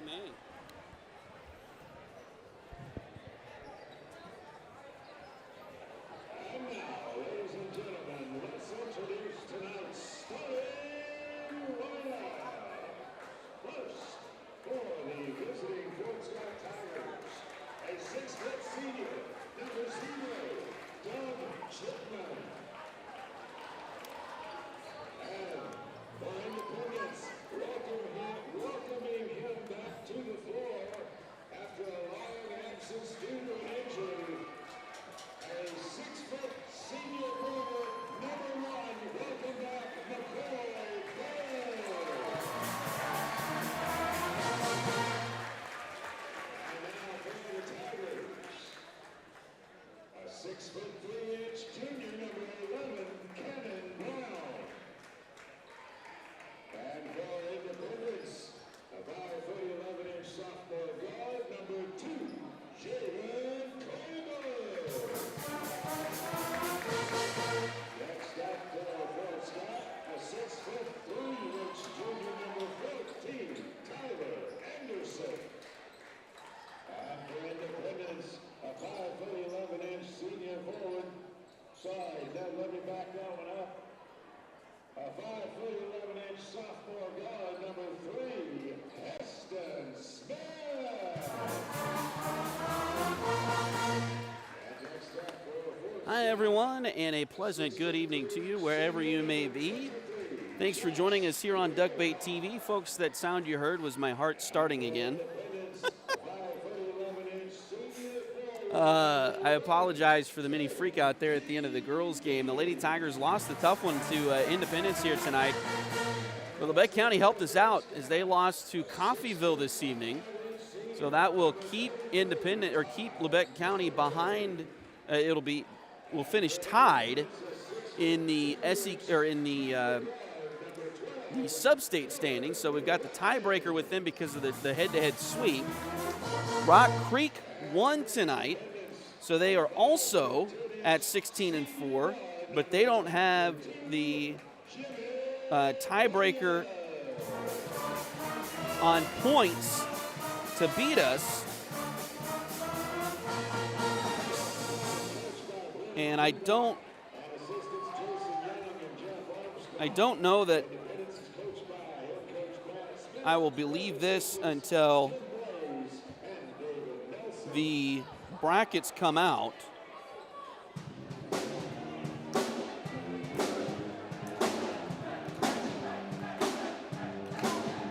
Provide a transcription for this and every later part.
may. And now, ladies and gentlemen, let's introduce tonight's starting lineup. First, for the visiting Fort Scott Tigers, a 6-foot senior, number 0, Doug Chipman. And for Independence, welcoming him back to the floor after a long absence due to an injury. A 6-foot senior forward, number 1, welcome back, McCoy Cole. And now for the Tigers, a 6'3" junior, number 11, Kevin Brown. And for Independence, a 5'11" sophomore guard, number 2, Jalen Colbert. Next up for Fort Scott, a 6'3" junior, number 14, Tyler Anderson. And for Independence, a 5'11" senior forward. Sorry, let me back that one up. A 5'11" sophomore guard, number 3, Heston Smith. Hi, everyone, and a pleasant good evening to you wherever you may be. Thanks for joining us here on Duckbait TV. Folks, that sound you heard was my heart starting again. I apologize for the mini freak out there at the end of the girls' game. The Lady Tigers lost the tough one to Independence here tonight. But Lebec County helped us out as they lost to Coffeyville this evening. So that will keep keep Lebec County behind. We'll finish tied in the the sub-state standings. So we've got the tiebreaker with them because of the head-to-head sweep. Rock Creek won tonight, so they are also at 16-4, but they don't have the tiebreaker on points to beat us. And I don't know that I will believe this until the brackets come out.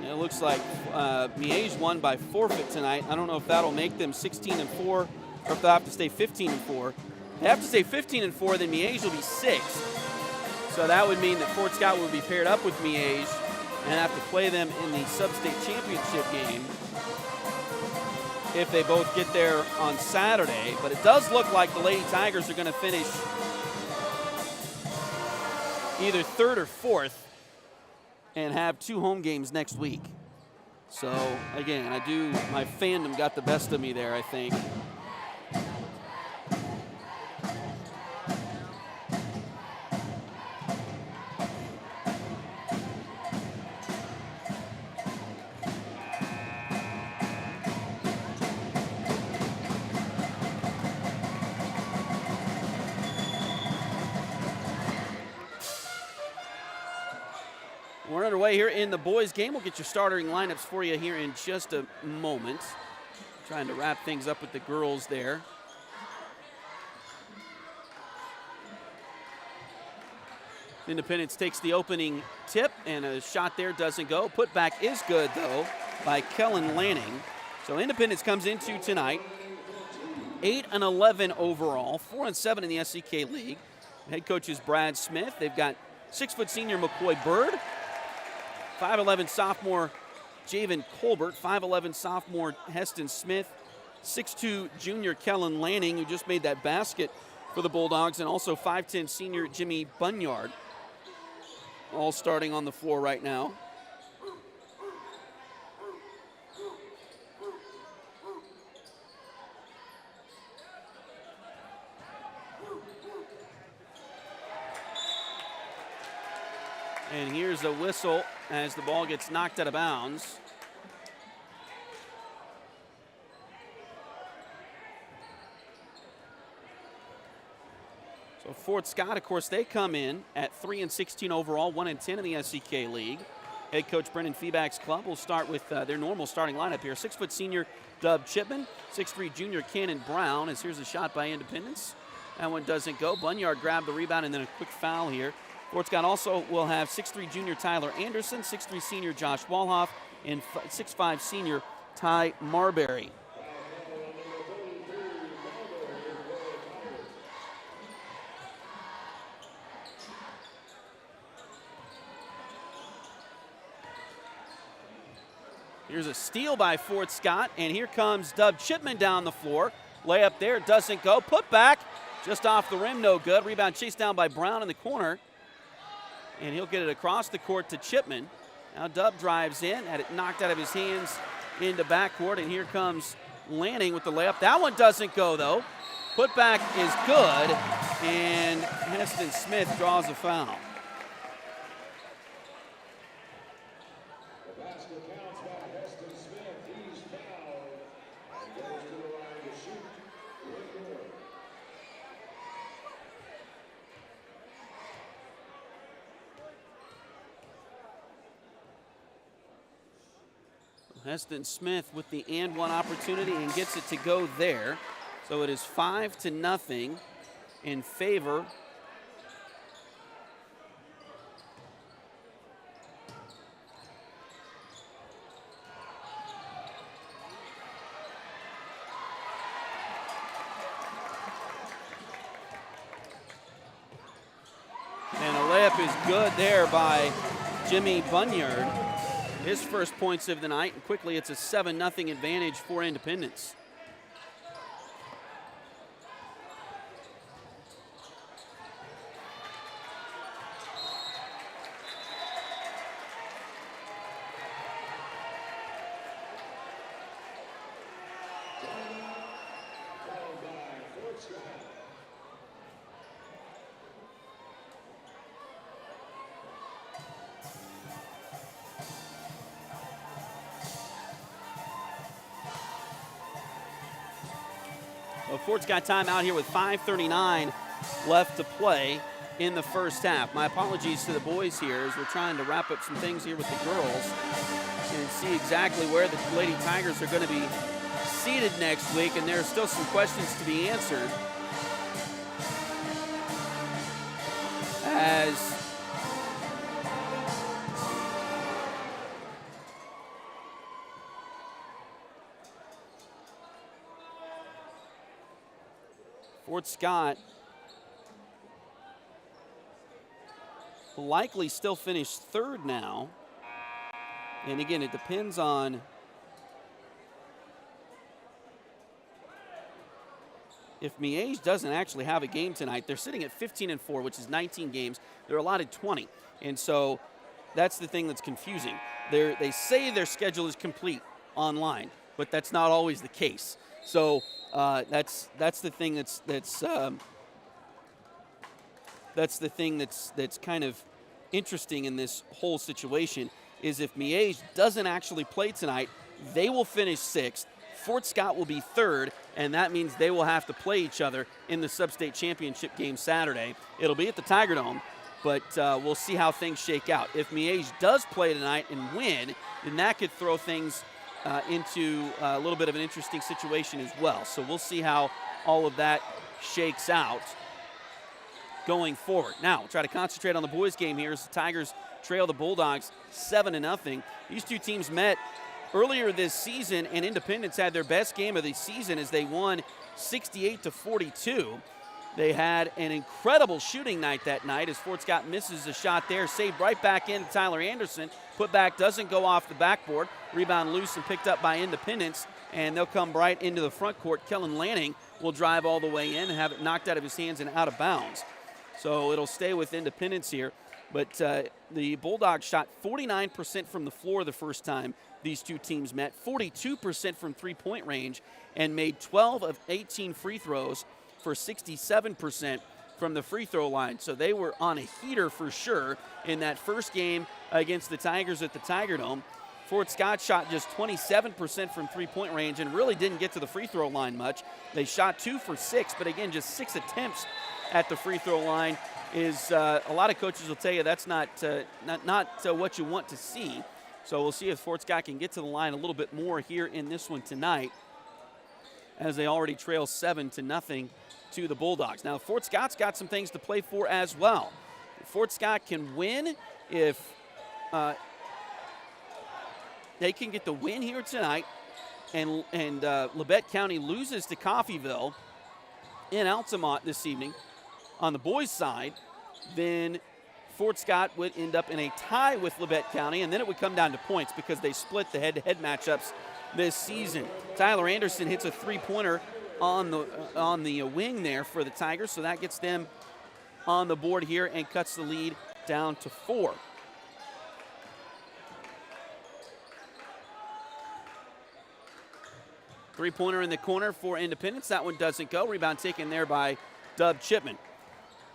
And it looks like Miege won by forfeit tonight. I don't know if that'll make them 16-4 or if they'll have to stay 15-4. If they have to stay 15-4, then Miege will be 6th. So that would mean that Fort Scott would be paired up with Miege and have to play them in the sub-state championship game if they both get there on Saturday. But it does look like the Lady Tigers are going to finish either 3rd or 4th and have 2 home games next week. So, again, my fandom got the best of me there, I think. We're underway here in the boys' game. We'll get your starting lineups for you here in just a moment. Trying to wrap things up with the girls there. Independence takes the opening tip, and a shot there doesn't go. Putback is good, though, by Kellen Lanning. So Independence comes into tonight 8-11 overall, 4-7 in the SCK League. Head coach is Brad Smith. They've got 6-foot senior McCoy Bird, 5'11 sophomore Javen Colbert, 5'11 sophomore Heston Smith, 6'2 junior Kellen Lanning, who just made that basket for the Bulldogs, and also 5'10 senior Jimmy Bunyard, all starting on the floor right now. And here's a whistle as the ball gets knocked out of bounds. Fort Scott, of course, they come in at 3-16 overall, 1-10 in the SEK League. Head coach Brendan Feeback's club will start with their normal starting lineup here. 6-foot senior Dub Chipman, 6'3" junior Cannon Brown, as here's a shot by Independence. That one doesn't go. Bunyard grabbed the rebound and then a quick foul here. Fort Scott also will have 6'3" junior Tyler Anderson, 6'3" senior Josh Walhoff, and 6'5" senior Ty Marbury. Here's a steal by Fort Scott, and here comes Dub Chipman down the floor. Layup there, doesn't go. Put back, just off the rim, no good. Rebound chased down by Brown in the corner, and he'll get it across the court to Chipman. Now Dub drives in, had it knocked out of his hands into backcourt, and here comes Lanning with the layup. That one doesn't go, though. Put back is good, and Heston Smith draws a foul. Heston Smith with the and one opportunity and gets it to go there. So it is 5-0 in favor and a layup is good there by Jimmy Bunyard. His first points of the night, and quickly it's a 7-0 advantage for Independence. Fort's got time out here with 5:39 left to play in the first half. My apologies to the boys here as we're trying to wrap up some things here with the girls and see exactly where the Lady Tigers are going to be seated next week, and there's still some questions to be answered. As Fort Scott will likely still finish third now. And again, it depends on if Miege doesn't actually have a game tonight. They're sitting at 15-4, which is 19 games. They're allotted 20. And so that's the thing that's confusing. They say their schedule is complete online, but that's not always the case. So that's the thing that's kind of interesting in this whole situation is if Miege doesn't actually play tonight, they will finish sixth. Fort Scott will be third, and that means they will have to play each other in the Sub-State Championship game Saturday. It'll be at the Tiger Dome, but we'll see how things shake out. If Miege does play tonight and win, then that could throw things into a little bit of an interesting situation as well. So we'll see how all of that shakes out going forward. Now, we'll try to concentrate on the boys' game here as the Tigers trail the Bulldogs 7-0. These two teams met earlier this season, and Independence had their best game of the season as they won 68-42. They had an incredible shooting night that night as Fort Scott misses a shot there, saved right back in Tyler Anderson. Put back doesn't go off the backboard. Rebound loose and picked up by Independence, and they'll come right into the front court. Kellen Lanning will drive all the way in and have it knocked out of his hands and out of bounds. So it'll stay with Independence here. But the Bulldogs shot 49% from the floor the first time these two teams met, 42% from three-point range, and made 12 of 18 free throws for 67% from the free throw line. So they were on a heater for sure in that first game against the Tigers at the Tiger Dome. Fort Scott shot just 27% from three-point range and really didn't get to the free throw line much. They shot 2 for 6, but again, just 6 attempts at the free throw line is a lot of coaches will tell you that's not what you want to see. So we'll see if Fort Scott can get to the line a little bit more here in this one tonight, as they already trail 7-0 to the Bulldogs. Now, Fort Scott's got some things to play for as well. If Fort Scott can win, if they can get the win here tonight, and Labette County loses to Coffeyville in Altamont this evening on the boys' side, then Fort Scott would end up in a tie with Labette County, and then it would come down to points because they split the head-to-head matchups this season. Tyler Anderson hits a three-pointer on the wing there for the Tigers, so that gets them on the board here and cuts the lead down to 4. Three-pointer in the corner for Independence. That one doesn't go. Rebound taken there by Dub Chipman.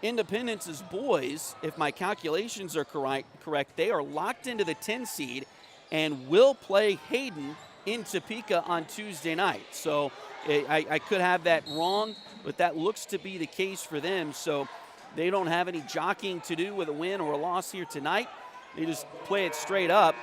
Independence's boys, if my calculations are correct, they are locked into the 10 seed and will play Hayden in Topeka on Tuesday night. So I could have that wrong, but that looks to be the case for them. So they don't have any jockeying to do with a win or a loss here tonight. They just play it straight up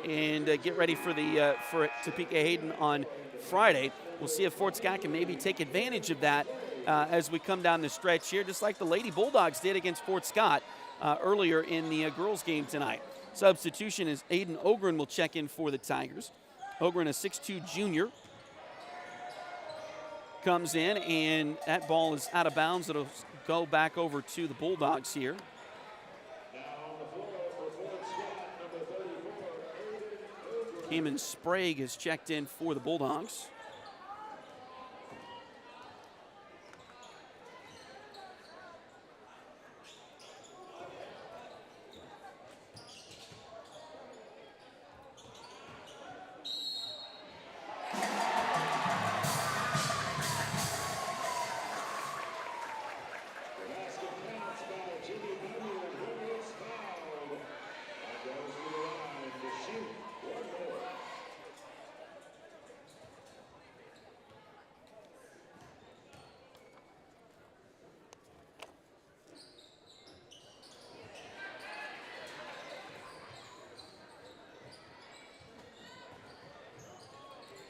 and get ready for Topeka Hayden on Friday. We'll see if Fort Scott can maybe take advantage of that as we come down the stretch here, just like the Lady Bulldogs did against Fort Scott earlier in the girls' game tonight. Substitution is Aiden Ogren will check in for the Tigers. Ogren, a 6'2 junior, comes in, and that ball is out of bounds. It'll go back over to the Bulldogs here. Heeman Sprague has checked in for the Bulldogs.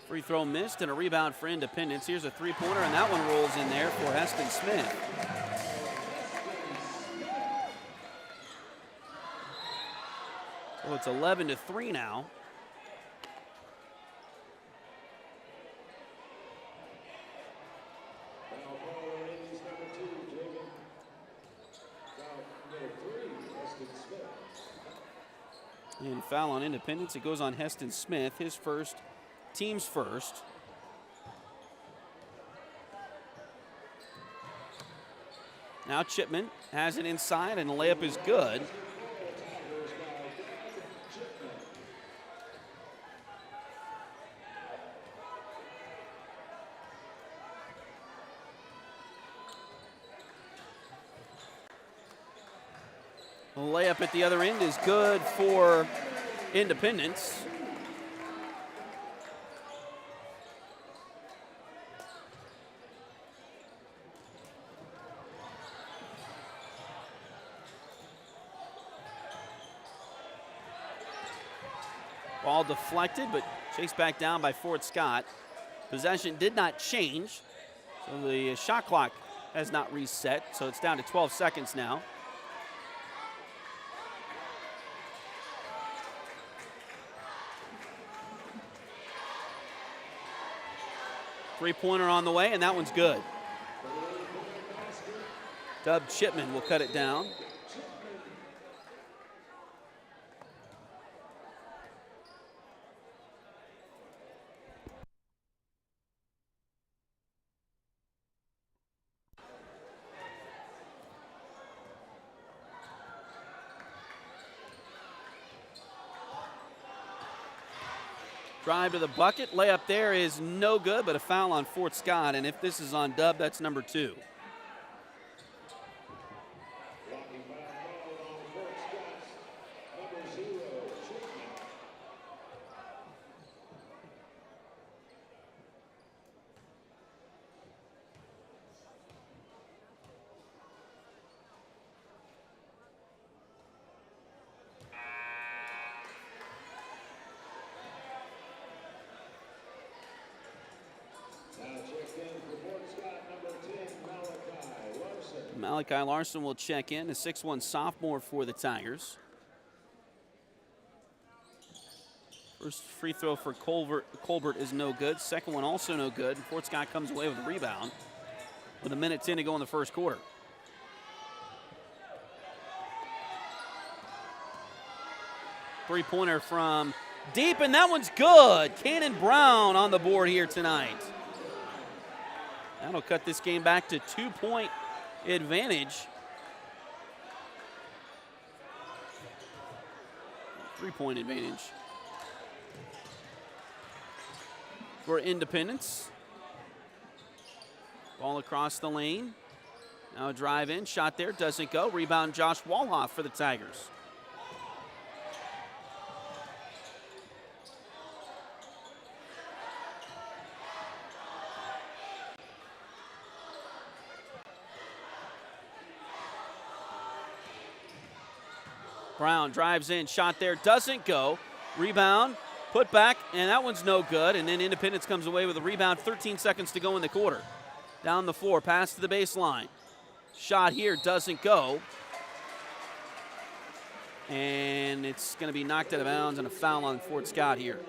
Free throw missed and a rebound for Independence. Here's a three-pointer, and that one rolls in there for Heston Smith. So it's 11-3 now. And foul on Independence. It goes on Heston Smith, his first. Team's first. Now Chipman has it inside, and the layup is good. The layup at the other end is good for Independence. Ball deflected, but chased back down by Fort Scott. Possession did not change, so the shot clock has not reset, so it's down to 12 seconds now. Three-pointer on the way, and that one's good. Dub Chipman will cut it down. Drive to the bucket. Layup there is no good, but a foul on Fort Scott. And if this is on Dub, that's number 2. Malachi Larson will check in, a 6'1 sophomore for the Tigers. First free throw for Colbert is no good. Second one also no good. Fort Scott comes away with a rebound with 1:10 to go in the first quarter. Three-pointer from deep, and that one's good. Cannon Brown on the board here tonight. That'll cut this game back to 2-point advantage. 3-point advantage for Independence. Ball across the lane. Now a drive in, shot there, doesn't go. Rebound Josh Walhoff for the Tigers. Brown drives in, shot there, doesn't go. Rebound, put back, and that one's no good. And then Independence comes away with a rebound, 13 seconds to go in the quarter. Down the floor, pass to the baseline. Shot here, doesn't go. And it's going to be knocked out of bounds and a foul on Fort Scott here.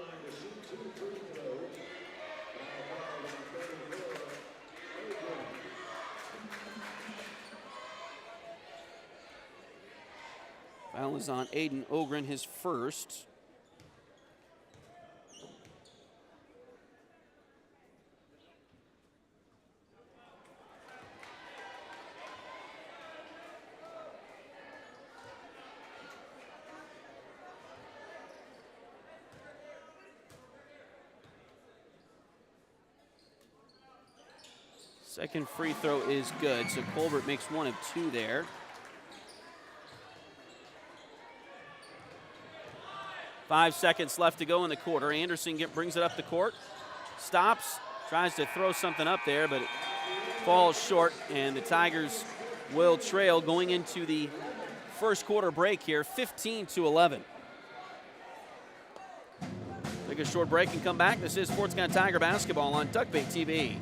Foul is on Aiden Ogren, his first. Second free throw is good, so Colbert makes one of two there. 5 seconds left to go in the quarter. Anderson brings it up the court, stops, tries to throw something up there, but it falls short, and the Tigers will trail going into the first quarter break here, 15-11. Take a short break and come back. This is Fort Scott Tiger basketball on Duckbait TV.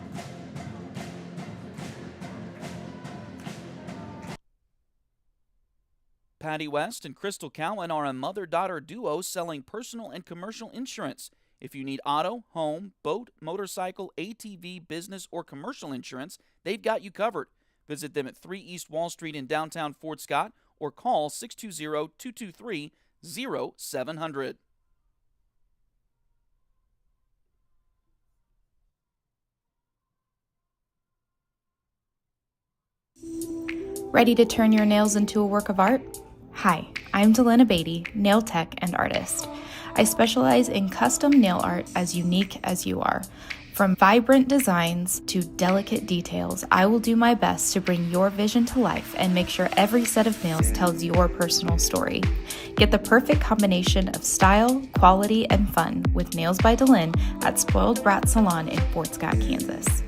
Patty West and Crystal Cowan are a mother-daughter duo selling personal and commercial insurance. If you need auto, home, boat, motorcycle, ATV, business, or commercial insurance, they've got you covered. Visit them at 3 East Wall Street in downtown Fort Scott or call 620-223-0700. Ready to turn your nails into a work of art? Hi, I'm Delena Beatty, nail tech and artist. I specialize in custom nail art as unique as you are. From vibrant designs to delicate details, I will do my best to bring your vision to life and make sure every set of nails tells your personal story. Get the perfect combination of style, quality, and fun with Nails by Delena at Spoiled Brat Salon in Fort Scott, Kansas.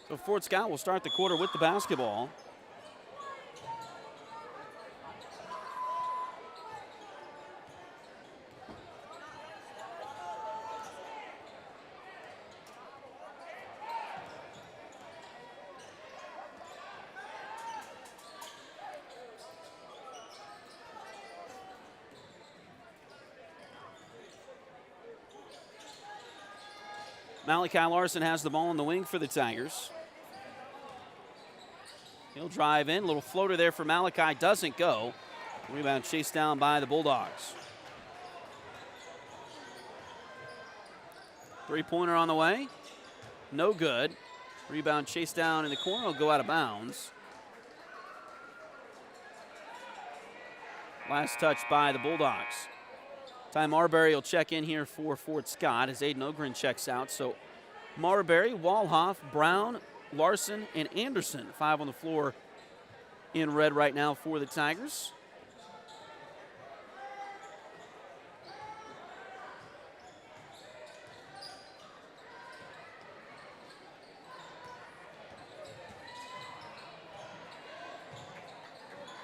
So Fort Scott will start the quarter with the basketball. Malachi Larson has the ball on the wing for the Tigers. He'll drive in. A little floater there for Malachi. Doesn't go. Rebound chased down by the Bulldogs. Three-pointer on the way. No good. Rebound chased down in the corner. Will go out of bounds. Last touch by the Bulldogs. Ty Marbury will check in here for Fort Scott as Aiden Ogren checks out. So Marbury, Walhoff, Brown, Larson, and Anderson. 5 on the floor in red right now for the Tigers.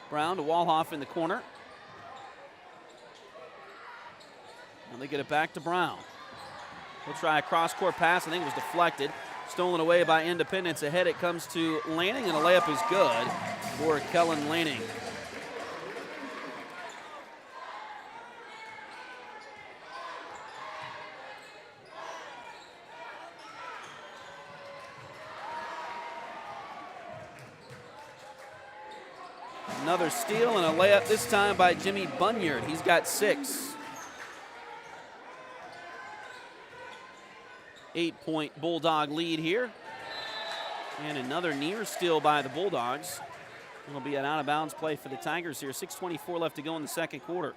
Brown to Walhoff in the corner. And they get it back to Brown. He'll try a cross-court pass. I think it was deflected. Stolen away by Independence. Ahead it comes to Lanning, and a layup is good for Kellen Lanning. Another steal and a layup, this time by Jimmy Bunyard. He's got 6. 8-point Bulldog lead here. And another near steal by the Bulldogs. It'll be an out-of-bounds play for the Tigers here. 6:24 left to go in the second quarter.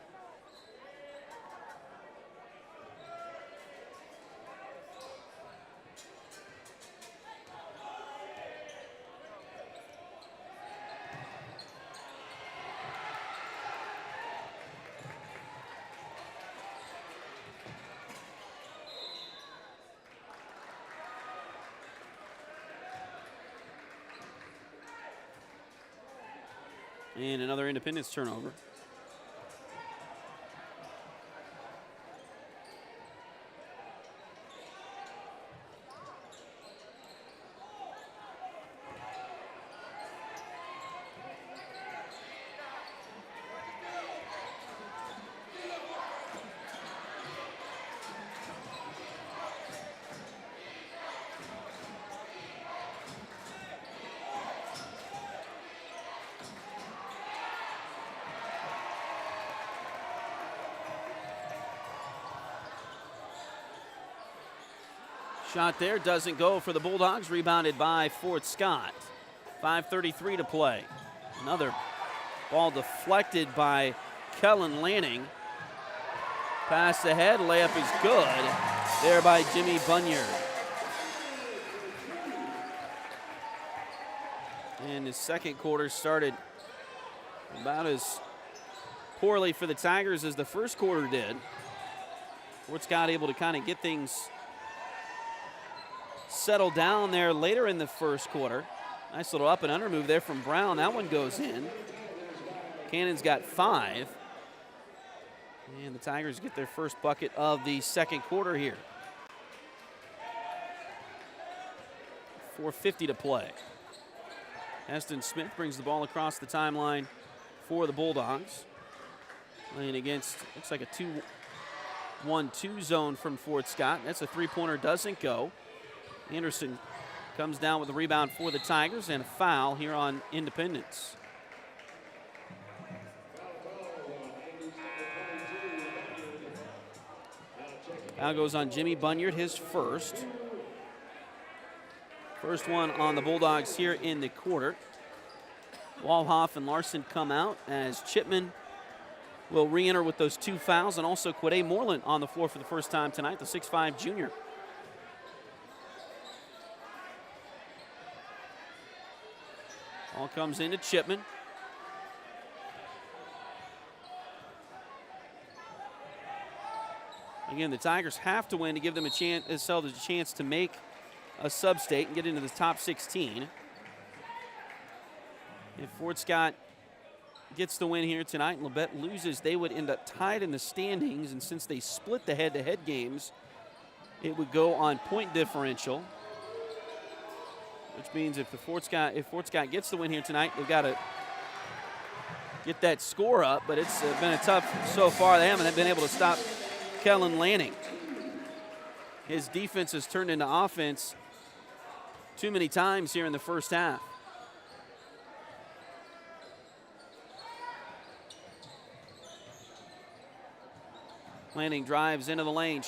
And another Independence turnover. Shot there doesn't go for the Bulldogs. Rebounded by Fort Scott. 5:33 to play. Another ball deflected by Kellen Lanning. Pass ahead, layup is good. There by Jimmy Bunyard. And the second quarter started about as poorly for the Tigers as the first quarter did. Fort Scott able to kind of get things settled down there later in the first quarter. Nice little up and under move there from Brown. That one goes in. Cannon's got 5. And the Tigers get their first bucket of the second quarter here. 4:50 to play. Aston Smith brings the ball across the timeline for the Bulldogs. Playing against, looks like a 2-1-2 zone from Fort Scott. That's a three-pointer, doesn't go. Anderson comes down with the rebound for the Tigers, and a foul here on Independence. Foul goes on Jimmy Bunyard, his first. First one on the Bulldogs here in the quarter. Walhoff and Larson come out as Chipman will re-enter with those 2 fouls, and also Quade Moreland on the floor for the first time tonight, the 6'5 junior. Ball comes into Chipman. Again, the Tigers have to win to give them a chance to make a sub-state and get into the top 16. If Fort Scott gets the win here tonight and Labette loses, they would end up tied in the standings, and since they split the head-to-head games, it would go on point differential. Which means if Fort Scott gets the win here tonight, they've got to get that score up. But it's been a tough so far. They haven't been able to stop Kellen Lanning. His defense has turned into offense too many times here in the first half. Lanning drives into the lane.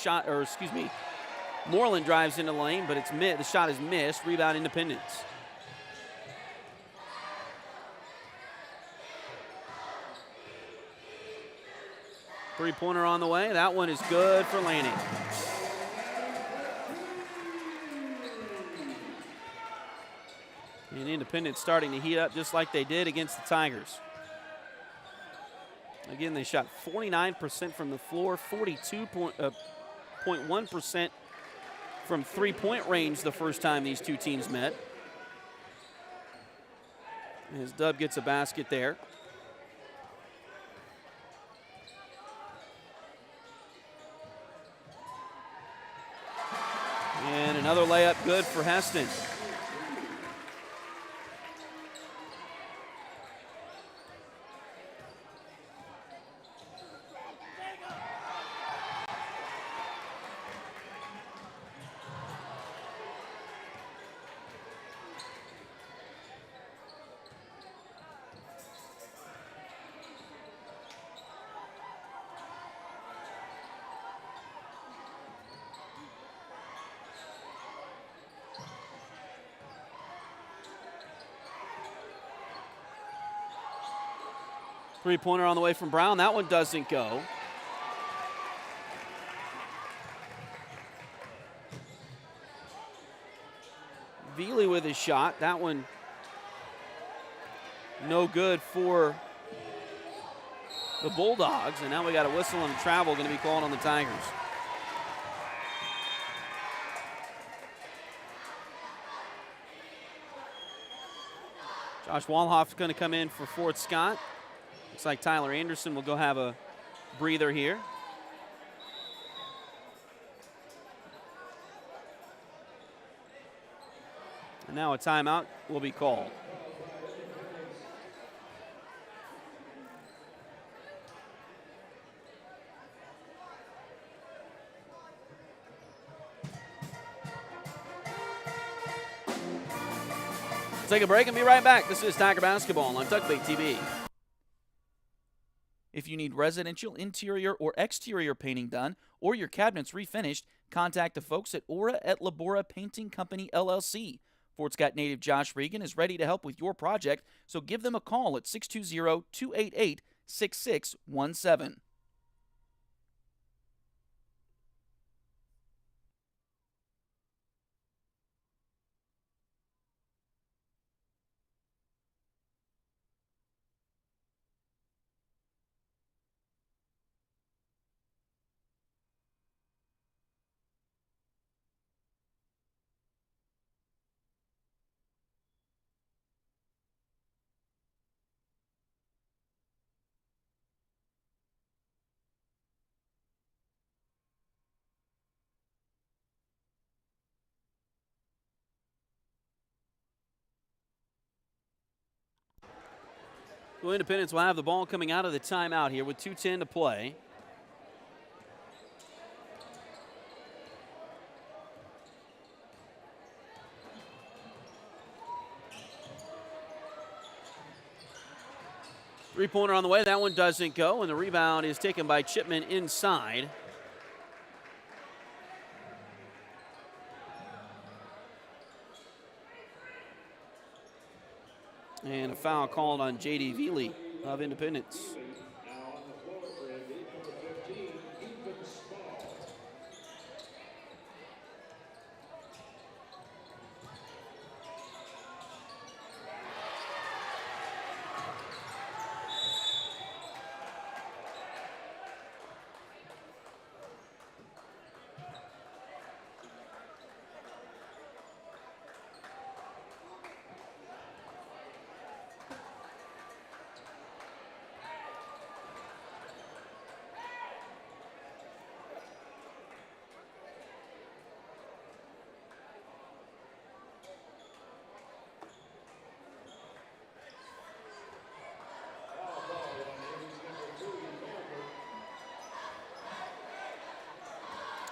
Moreland drives into the lane, but the shot is missed. Rebound Independence. Three-pointer on the way. That one is good for Lanning. And Independence starting to heat up just like they did against the Tigers. Again, they shot 49% from the floor, 42.1% from three-point range the first time these two teams met. As Dub gets a basket there. Another layup good for Heston. Three-pointer on the way from Brown. That one doesn't go. Veely with his shot. That one no good for the Bulldogs. And now we got a whistle and a travel going to be called on the Tigers. Josh Walhoff's going to come in for Fort Scott. Looks like Tyler Anderson will go have a breather here. And now a timeout will be called. We'll take a break and be right back. This is Tiger Basketball on Tuckbait TV. If you need residential interior or exterior painting done or your cabinets refinished, contact the folks at Aura at Labora Painting Company, LLC. Fort Scott native Josh Regan is ready to help with your project, so give them a call at 620-288-6617. Well, Independence will have the ball coming out of the timeout here with 2:10 to play. Three-pointer on the way. That one doesn't go, and the rebound is taken by Chipman inside. And a foul called on J.D. Veely of Independence. Now on the floor for Indy, number 15, Ethan Small.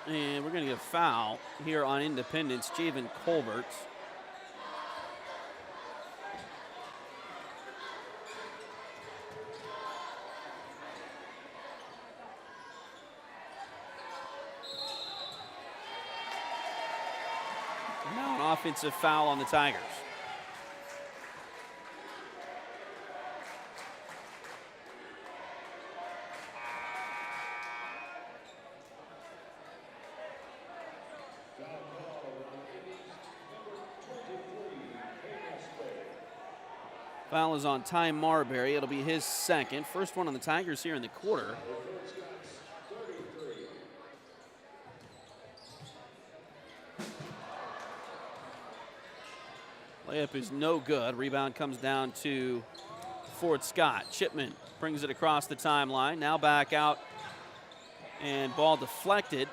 And we're going to get a foul here on Independence, Javen Colbert. Now an offensive foul on the Tigers. Foul is on Ty Marbury. It'll be his second. First one on the Tigers here in the quarter. Layup is no good. Rebound comes down to Fort Scott. Chipman brings it across the timeline. Now back out and ball deflected.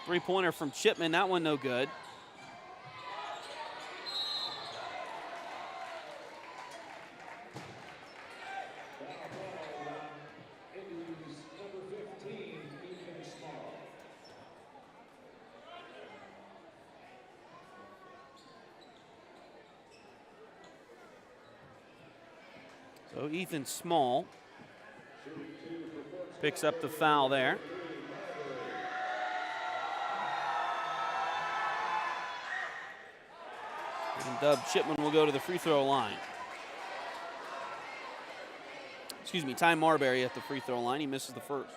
Three-pointer from Chipman, that one no good. So Ethan Small picks up the foul there. And Dub Chipman will go to the free throw line. Excuse me, Ty Marbury at the free throw line. He misses the first.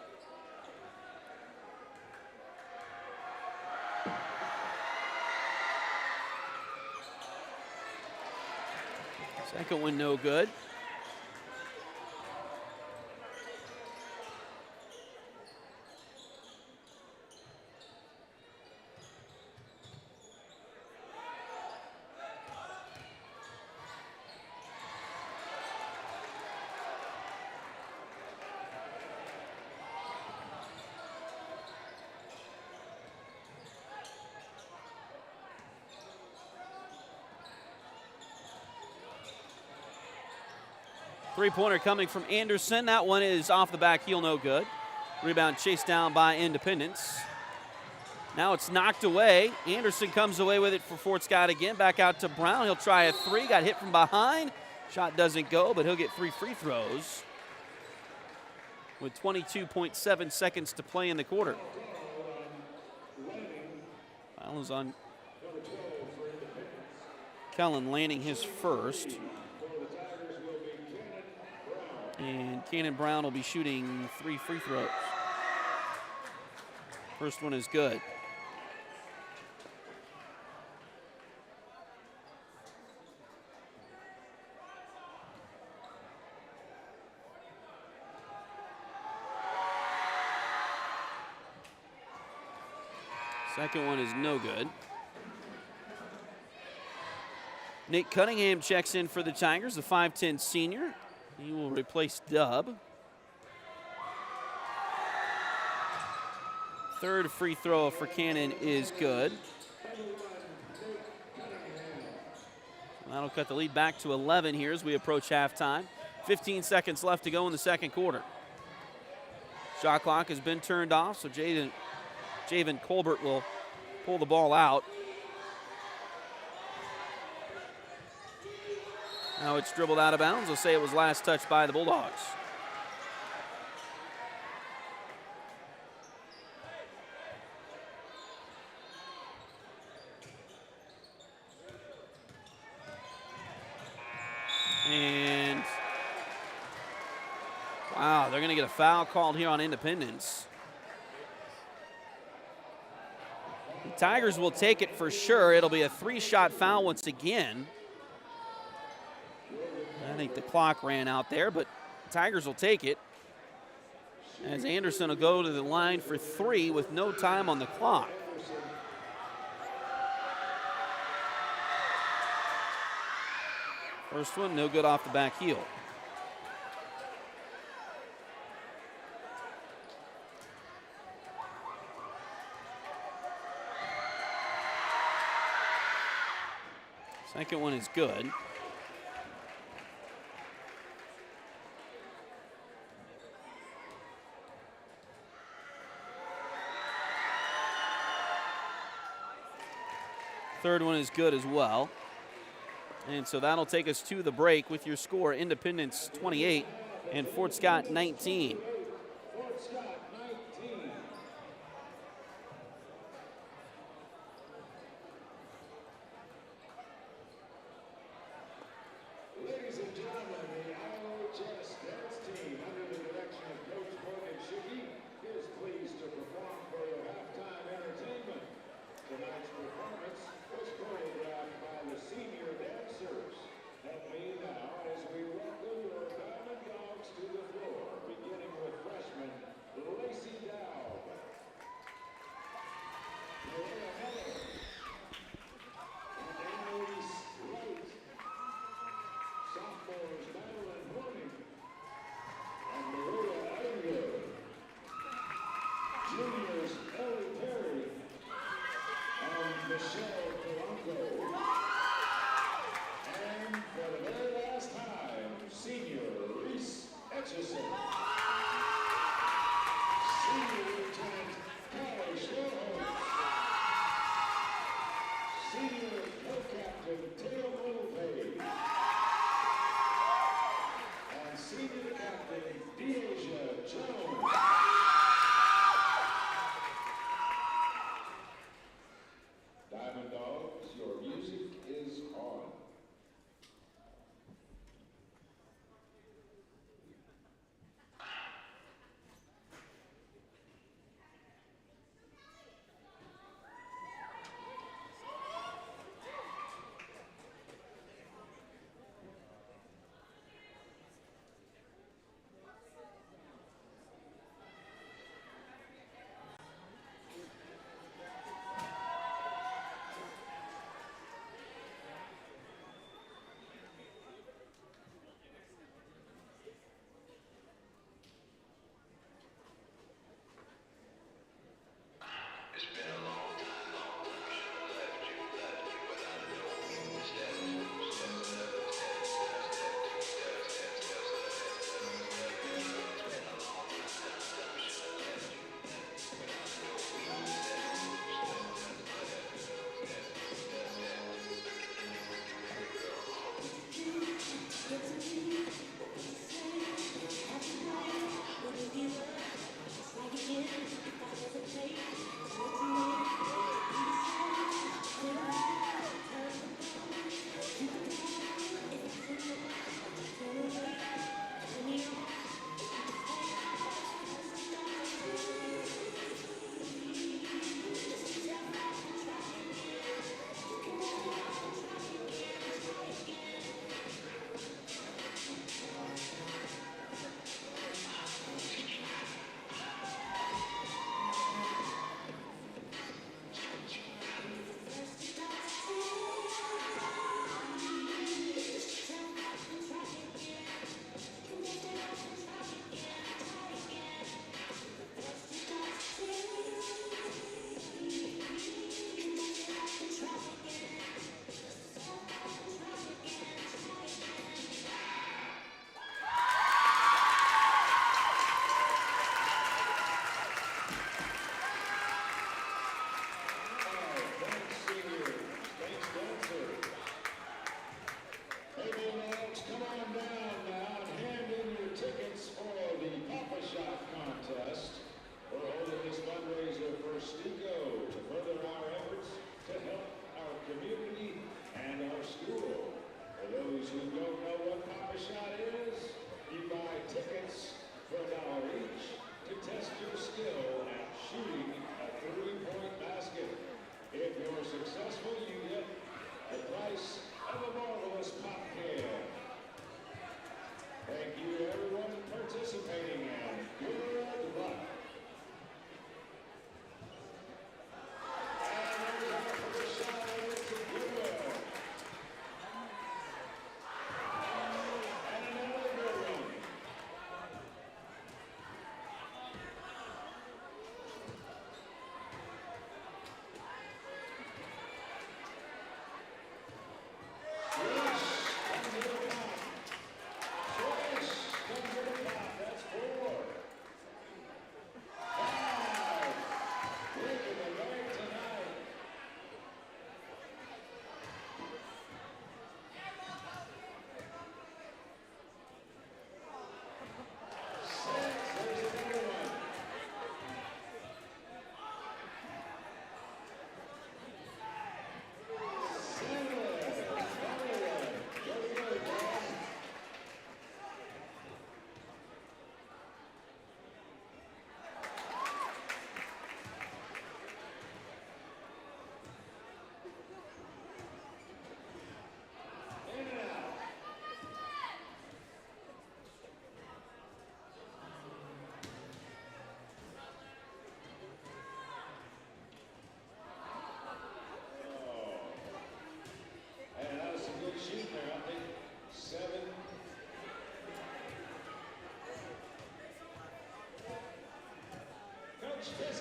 Second one no good. Three-pointer coming from Anderson. That one is off the back heel, no good. Rebound chased down by Independence. Now it's knocked away. Anderson comes away with it for Fort Scott again. Back out to Brown. He'll try a three. Got hit from behind. Shot doesn't go, but he'll get 3 free throws with 22.7 seconds to play in the quarter. Foul is on Kellen Lanning, his first. And Cannon Brown will be shooting 3 free throws. First one is good. Second one is no good. Nate Cunningham checks in for the Tigers, the 5'10 senior. He will replace Dub. Third free throw for Cannon is good. That'll cut the lead back to 11 here as we approach halftime. 15 seconds left to go in the second quarter. Shot clock has been turned off, so Javen Colbert will pull the ball out. Now it's dribbled out of bounds. We'll say it was last touched by the Bulldogs. And wow, they're going to get a foul called here on Independence. The Tigers will take it for sure. It'll be a 3-shot foul once again. I think the clock ran out there, but Tigers will take it as Anderson will go to the line for 3 with no time on the clock. First one, no good off the back heel. Second one is good. Third one is good as well. And so that'll take us to the break with your score, Independence 28 and Fort Scott 19. Ladies and gentlemen, the IHS dance team under the direction of Coach Morgan Schicke is pleased to perform for your halftime entertainment. Tonight's performance was choreographed by the senior dancers. Help me now as we welcome your Bulldogs to the floor, beginning with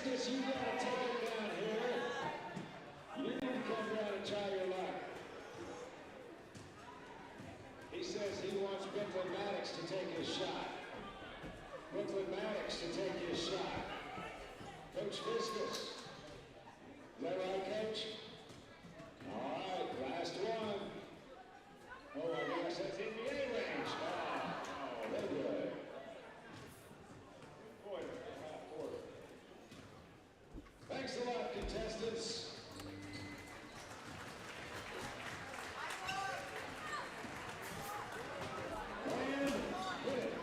Fiskus, you gotta take it down here. You need to come down and try your luck. He says he wants Brooklyn Maddox to take his shot. Brooklyn Maddox to take his shot. Coach Fiskus. Is that right, Coach? All right, last one. Oh, I guess that's NBA range. Oh, very good. Thanks a lot, contestants. And hit it.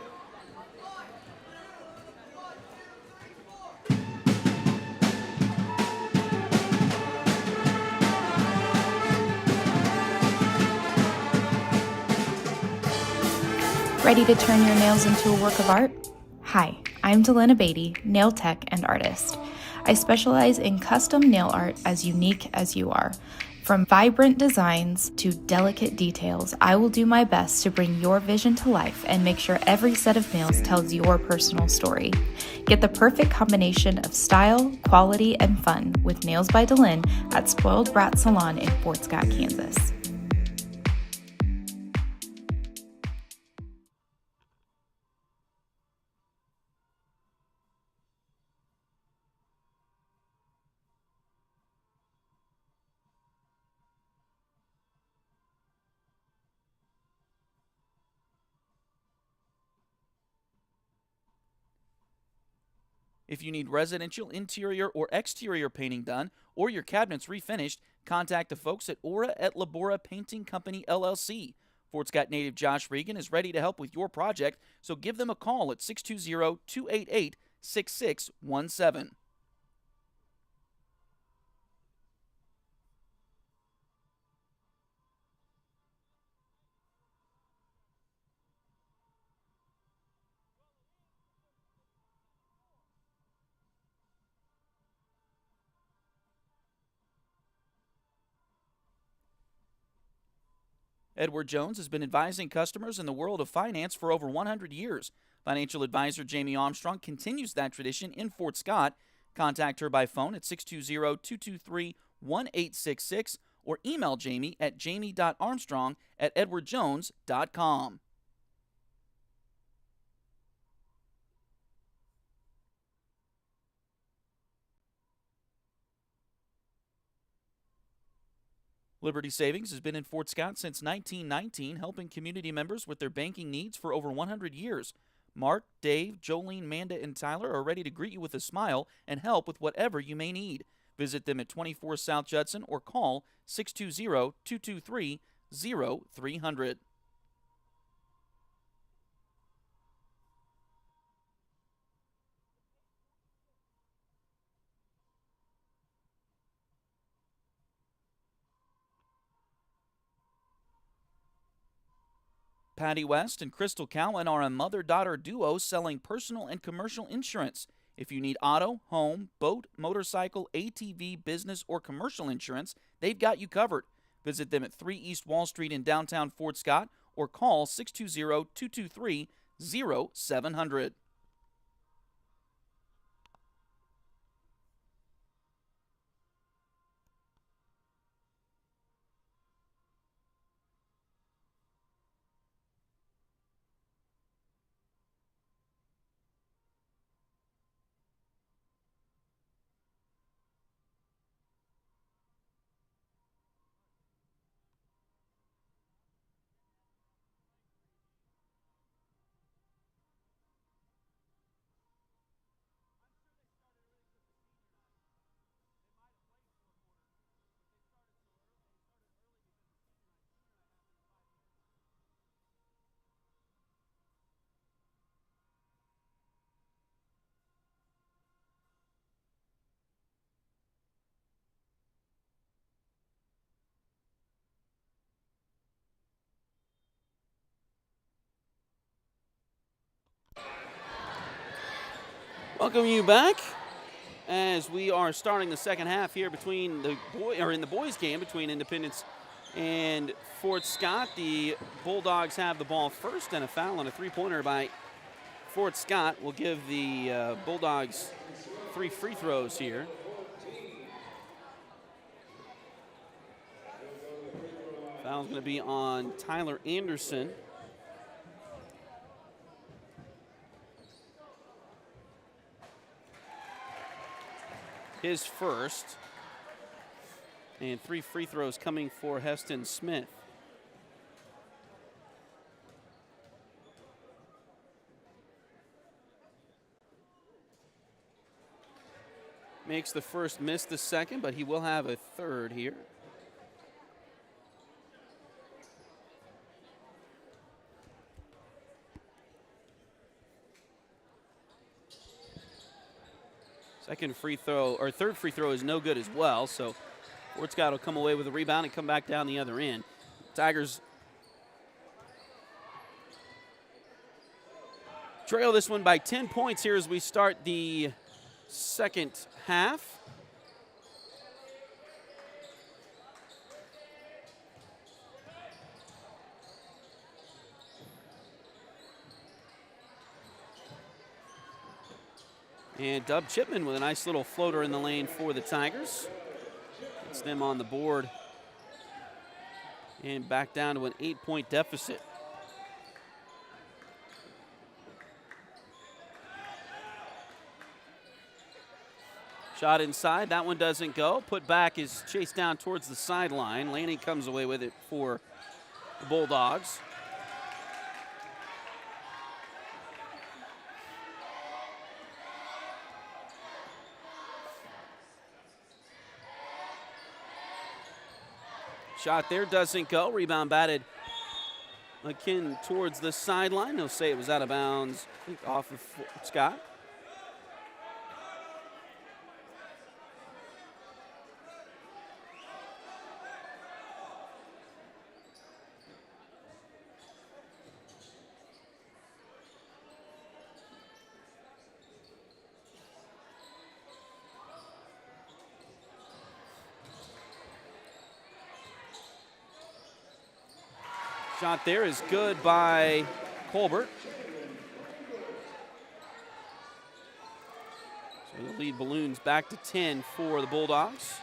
Ready to turn your nails into a work of art? Hi, I'm Delana Beatty, nail tech and artist. I specialize in custom nail art as unique as you are. From vibrant designs to delicate details, I will do my best to bring your vision to life and make sure every set of nails tells your personal story. Get the perfect combination of style, quality, and fun with Nails by Delin at Spoiled Brat Salon in Fort Scott, Kansas. If you need residential interior or exterior painting done or your cabinets refinished, contact the folks at Aura et Labora Painting Company, LLC. Fort Scott native Josh Regan is ready to help with your project, so give them a call at 620-288-6617. Edward Jones has been advising customers in the world of finance for over 100 years. Financial advisor Jamie Armstrong continues that tradition in Fort Scott. Contact her by phone at 620-223-1866 or email Jamie at jamie.armstrong@edwardjones.com. Liberty Savings has been in Fort Scott since 1919, helping community members with their banking needs for over 100 years. Mark, Dave, Jolene, Manda, and Tyler are ready to greet you with a smile and help with whatever you may need. Visit them at 24 South Judson or call 620-223-0300. Patty West and Crystal Cowan are a mother-daughter duo selling personal and commercial insurance. If you need auto, home, boat, motorcycle, ATV, business, or commercial insurance, they've got you covered. Visit them at 3 East Wall Street in downtown Fort Scott or call 620-223-0700. Welcome you back as we are starting the second half here between in the boys game between Independence and Fort Scott. The Bulldogs have the ball first, and a foul and a three-pointer by Fort Scott will give the Bulldogs 3 free throws here. Foul's going to be on Tyler Anderson. His first. And 3 free throws coming for Heston Smith. Makes the first, miss the second, but he will have a third here. Second free throw, or third free throw is no good as well, so Fort Scott will come away with a rebound and come back down the other end. Tigers trail this one by 10 points here as we start the second half. And Dub Chipman with a nice little floater in the lane for the Tigers. Gets them on the board and back down to an 8-point deficit. Shot inside, that one doesn't go. Put back is chased down towards the sideline. Laney comes away with it for the Bulldogs. Shot there doesn't go. Rebound batted akin towards the sideline. They'll say it was out of bounds, I think off of Scott. Shot there is good by Colbert. So the lead balloons back to 10 for the Bulldogs.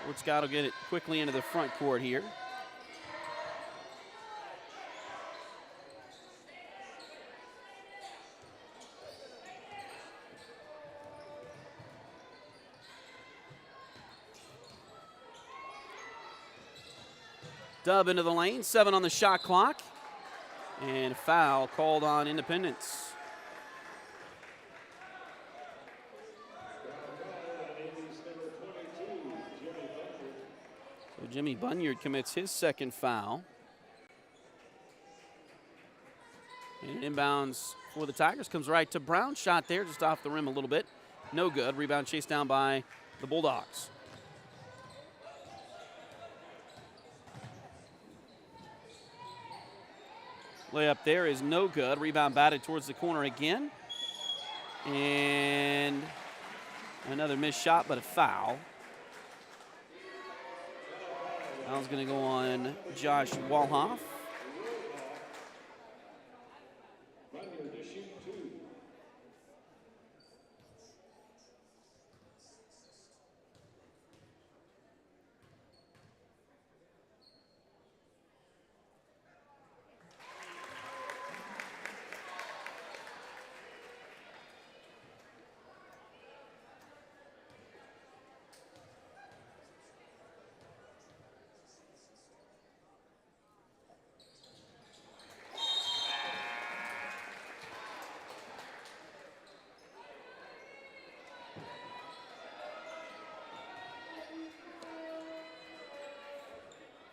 Fort Scott will get it quickly into the front court here. Dub into the lane, 7 on the shot clock. And a foul called on Independence. So Jimmy Bunyard commits his second foul. And inbounds for the Tigers comes right to Brown. Shot there just off the rim a little bit. No good. Rebound chased down by the Bulldogs. Layup there is no good. Rebound batted towards the corner again. And another missed shot, but a foul. Foul's going to go on Josh Walhoff.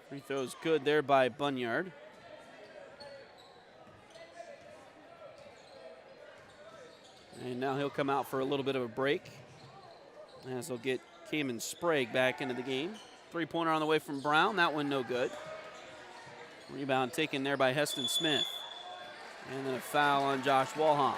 Free throw's good there by Bunyard. And now he'll come out for a little bit of a break as he'll get Cayman Sprague back into the game. Three-pointer on the way from Brown. That one no good. Rebound taken there by Heston Smith. And then a foul on Josh Walhoff.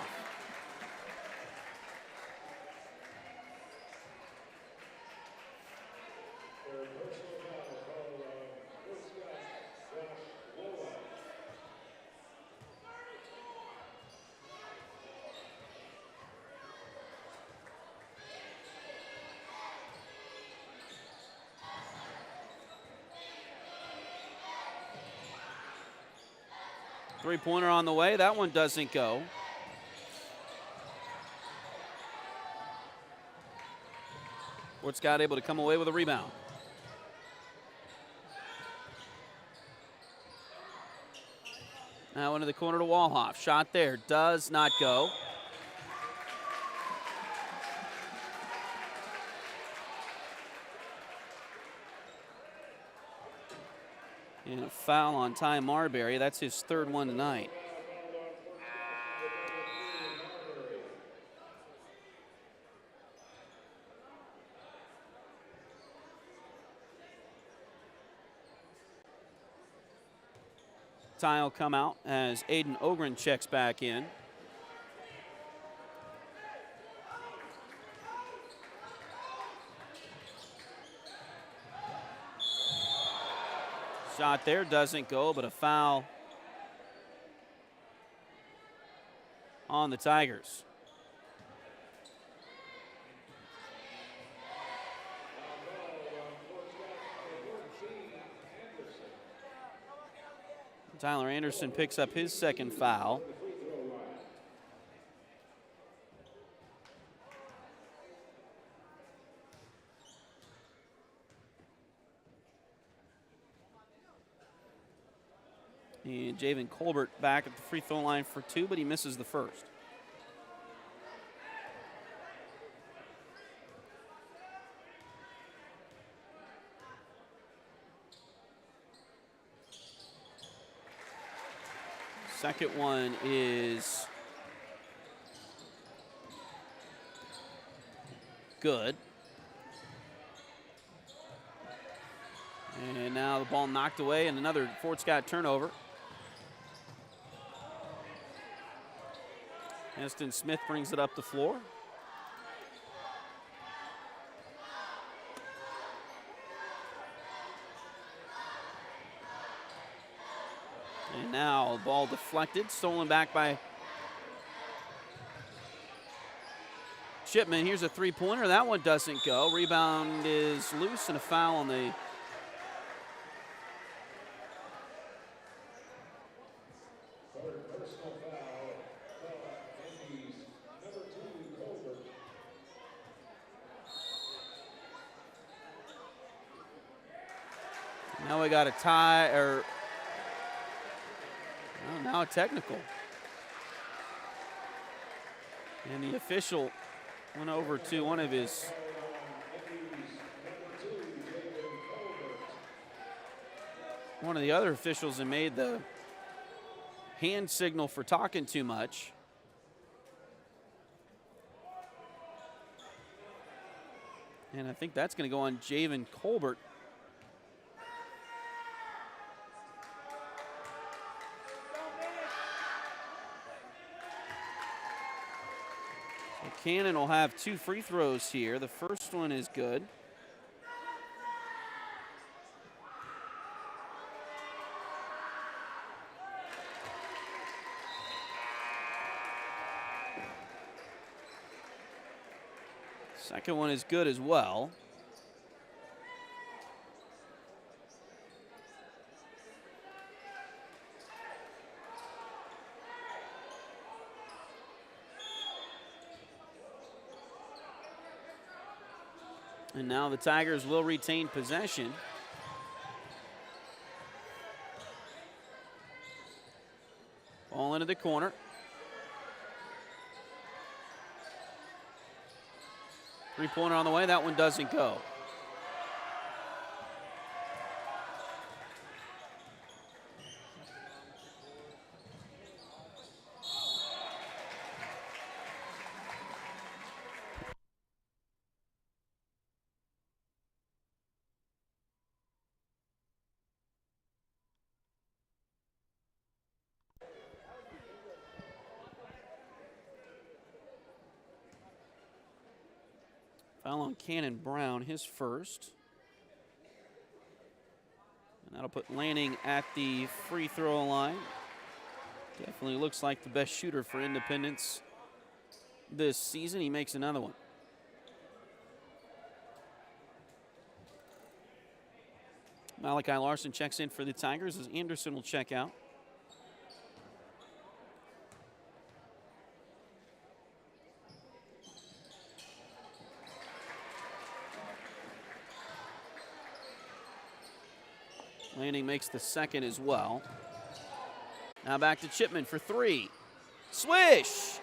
Three-pointer on the way. That one doesn't go. Fort Scott able to come away with a rebound. Now into the corner to Walhoff. Shot there. Does not go. And a foul on Ty Marbury. That's his third one tonight. Ty will come out as Aiden Ogren checks back in. Shot there, doesn't go, but a foul on the Tigers. Tyler Anderson picks up his second foul. And Javen Colbert back at the free throw line for two, but he misses the first. Second one is good. And now the ball knocked away and another Fort Scott turnover. Heston Smith brings it up the floor. And now the ball deflected, stolen back by Shipman. Here's a three-pointer. That one doesn't go. Rebound is loose and a foul on the Now we got a tie, or well, now a technical. And the official went over to one of his one of the other officials and made the hand signal for talking too much. And I think that's going to go on Javen Colbert. Cannon will have two free throws here. The first one is good. Second one is good as well. And now the Tigers will retain possession. Ball into the corner. Three-pointer on the way. That one doesn't go. Foul on Cannon Brown, his first. And that'll put Lanning at the free throw line. Definitely looks like the best shooter for Independence this season. He makes another one. Malachi Larson checks in for the Tigers as Anderson will check out. Lanning makes the second as well. Now back to Chipman for 3. Swish!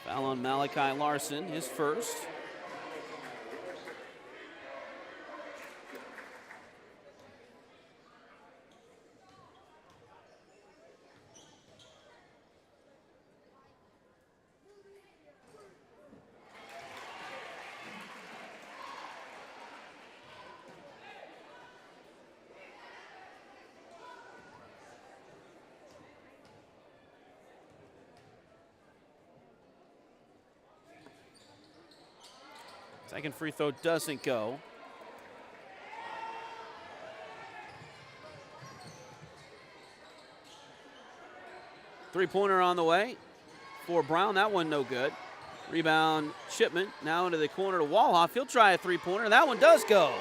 Foul on Malachi Larson, his first. Second free throw doesn't go. Three-pointer on the way for Brown. That one no good. Rebound Chipman. Now into the corner to Walhoff. He'll try a three-pointer. That one does go.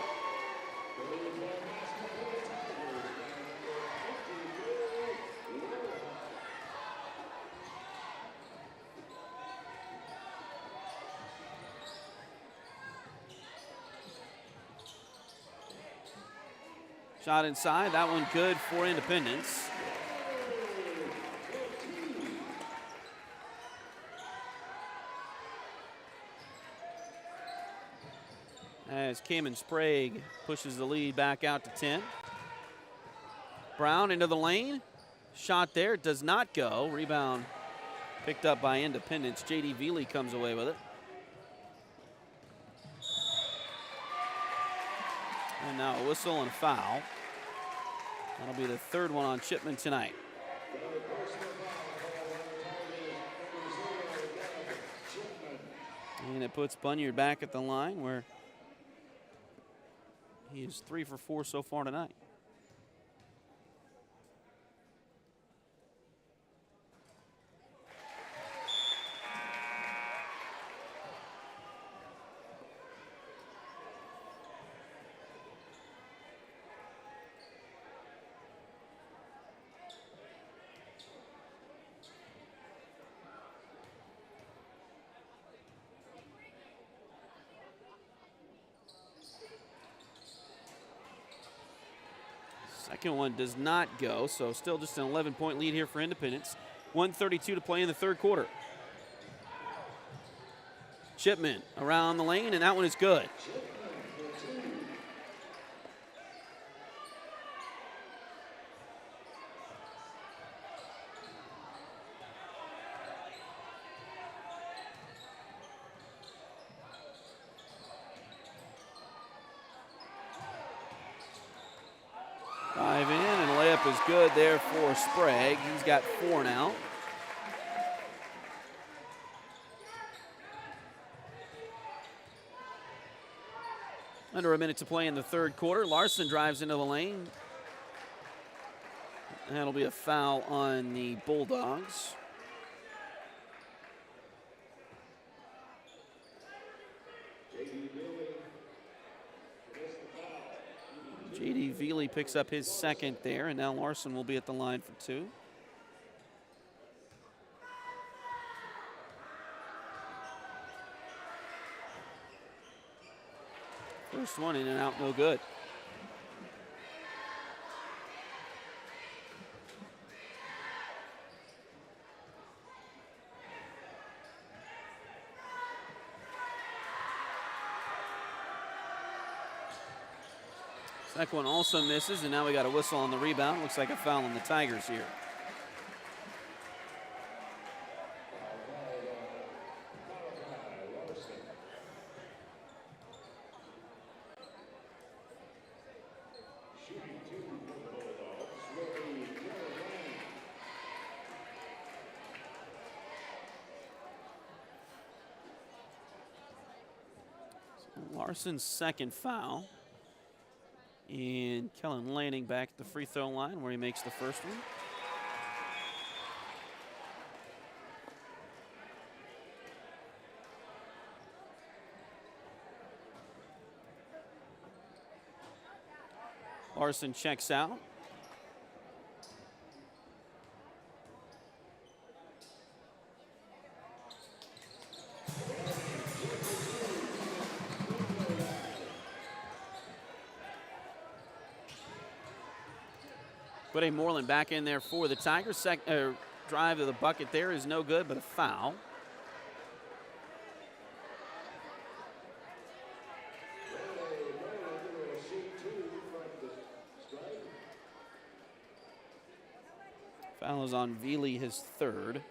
Shot inside. That one good for Independence. As Kamen Sprague pushes the lead back out to 10. Brown into the lane. Shot there. Does not go. Rebound picked up by Independence. J.D. Veely comes away with it. And now a whistle and a foul. That'll be the third one on Chipman tonight. And it puts Bunyard back at the line where he is 3 for 4 so far tonight. Second one does not go, so still just an 11-point lead here for Independence. 1:32 to play in the third quarter. Chipman around the lane, and that one is good. Dive in, and layup is good there for Sprague. He's got 4 now. Under a minute to play in the third quarter. Larson drives into the lane. That'll be a foul on the Bulldogs. J.D. Veely picks up his second there, and now Larson will be at the line for 2. First one in and out, no good. Second one also misses, and now we got a whistle on the rebound. Looks like a foul on the Tigers here. Larson's second foul. And Kellen Lanning back at the free throw line where he makes the first one. Larson checks out. Putting Moreland back in there for the Tigers. Drive to the bucket there is no good, but a foul. Foul is on Veely, his third.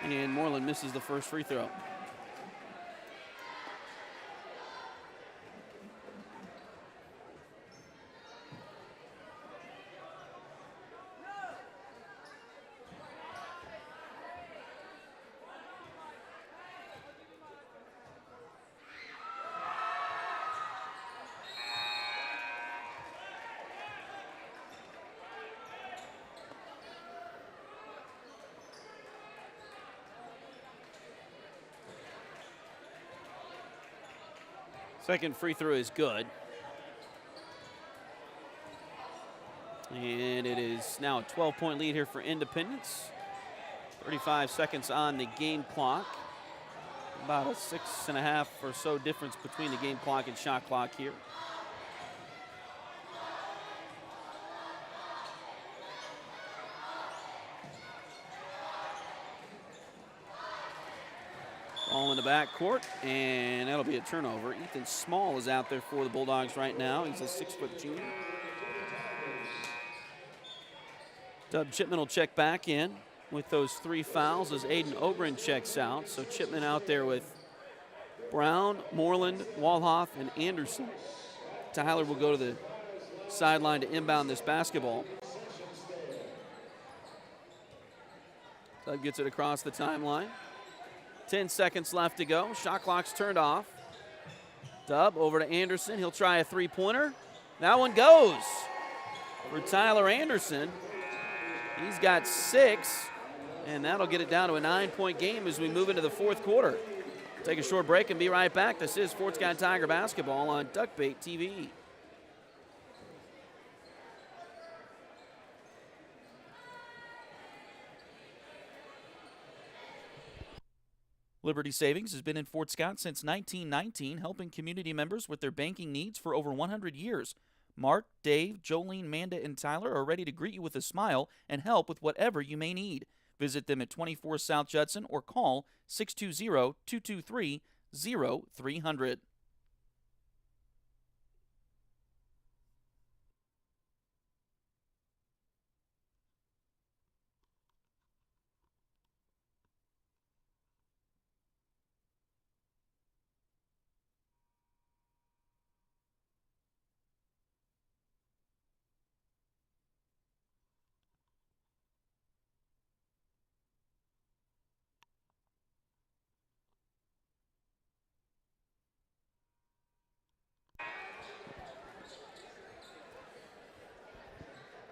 And Moreland misses the first free throw. Second free throw is good. And it is now a 12-point lead here for Independence. 35 seconds on the game clock. About a 6.5 or so difference between the game clock and shot clock here. Ball in the backcourt, and that'll be a turnover. Ethan Small is out there for the Bulldogs right now. He's a 6-foot junior. Dub Chipman will check back in with those 3 fouls as Aiden Ogren checks out. So Chipman out there with Brown, Moreland, Walhoff, and Anderson. Tyler will go to the sideline to inbound this basketball. Dub gets it across the timeline. 10 seconds left to go. Shot clock's turned off. Dub over to Anderson. He'll try a three-pointer. That one goes for Tyler Anderson. He's got 6, and that'll get it down to a 9-point game as we move into the fourth quarter. Take a short break and be right back. This is Fort Scott Tiger basketball on Duckbait TV. Liberty Savings has been in Fort Scott since 1919, helping community members with their banking needs for over 100 years. Mark, Dave, Jolene, Manda, and Tyler are ready to greet you with a smile and help with whatever you may need. Visit them at 24 South Judson or call 620-223-0300.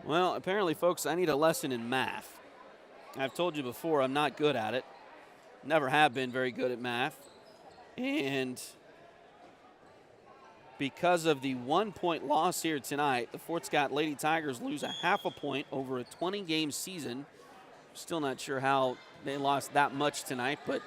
Well, apparently, folks, I need a lesson in math. I've told you before I'm not good at it. Never have been very good at math. And because of the 1-point loss here tonight, the Fort Scott Lady Tigers lose a half a point over a 20-game season. Still not sure how they lost that much tonight, but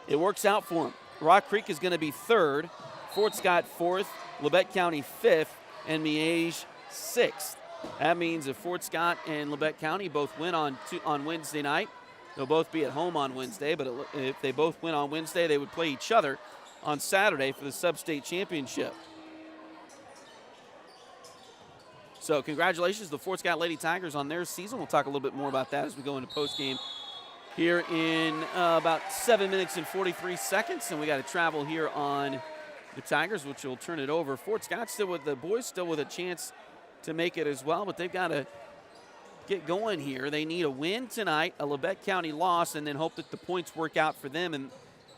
it works out for them. Rock Creek is going to be 3rd, Fort Scott 4th, Labette County 5th, and Miege 6th. That means if Fort Scott and Labette County both win on Wednesday night, they'll both be at home on Wednesday, but if they both win on Wednesday, they would play each other on Saturday for the sub-state championship. So congratulations to the Fort Scott Lady Tigers on their season. We'll talk a little bit more about that as we go into postgame here in about 7 minutes and 43 seconds. And we got to travel here on the Tigers, which will turn it over. Fort Scott still with the boys, still with a chance to make it as well, but they've got to get going here. They need a win tonight, a Labette County loss, and then hope that the points work out for them in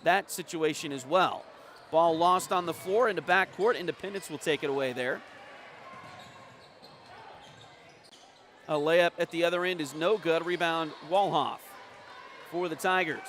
that situation as well. Ball lost on the floor into backcourt. Independence will take it away there. A layup at the other end is no good. Rebound Walhoff for the Tigers.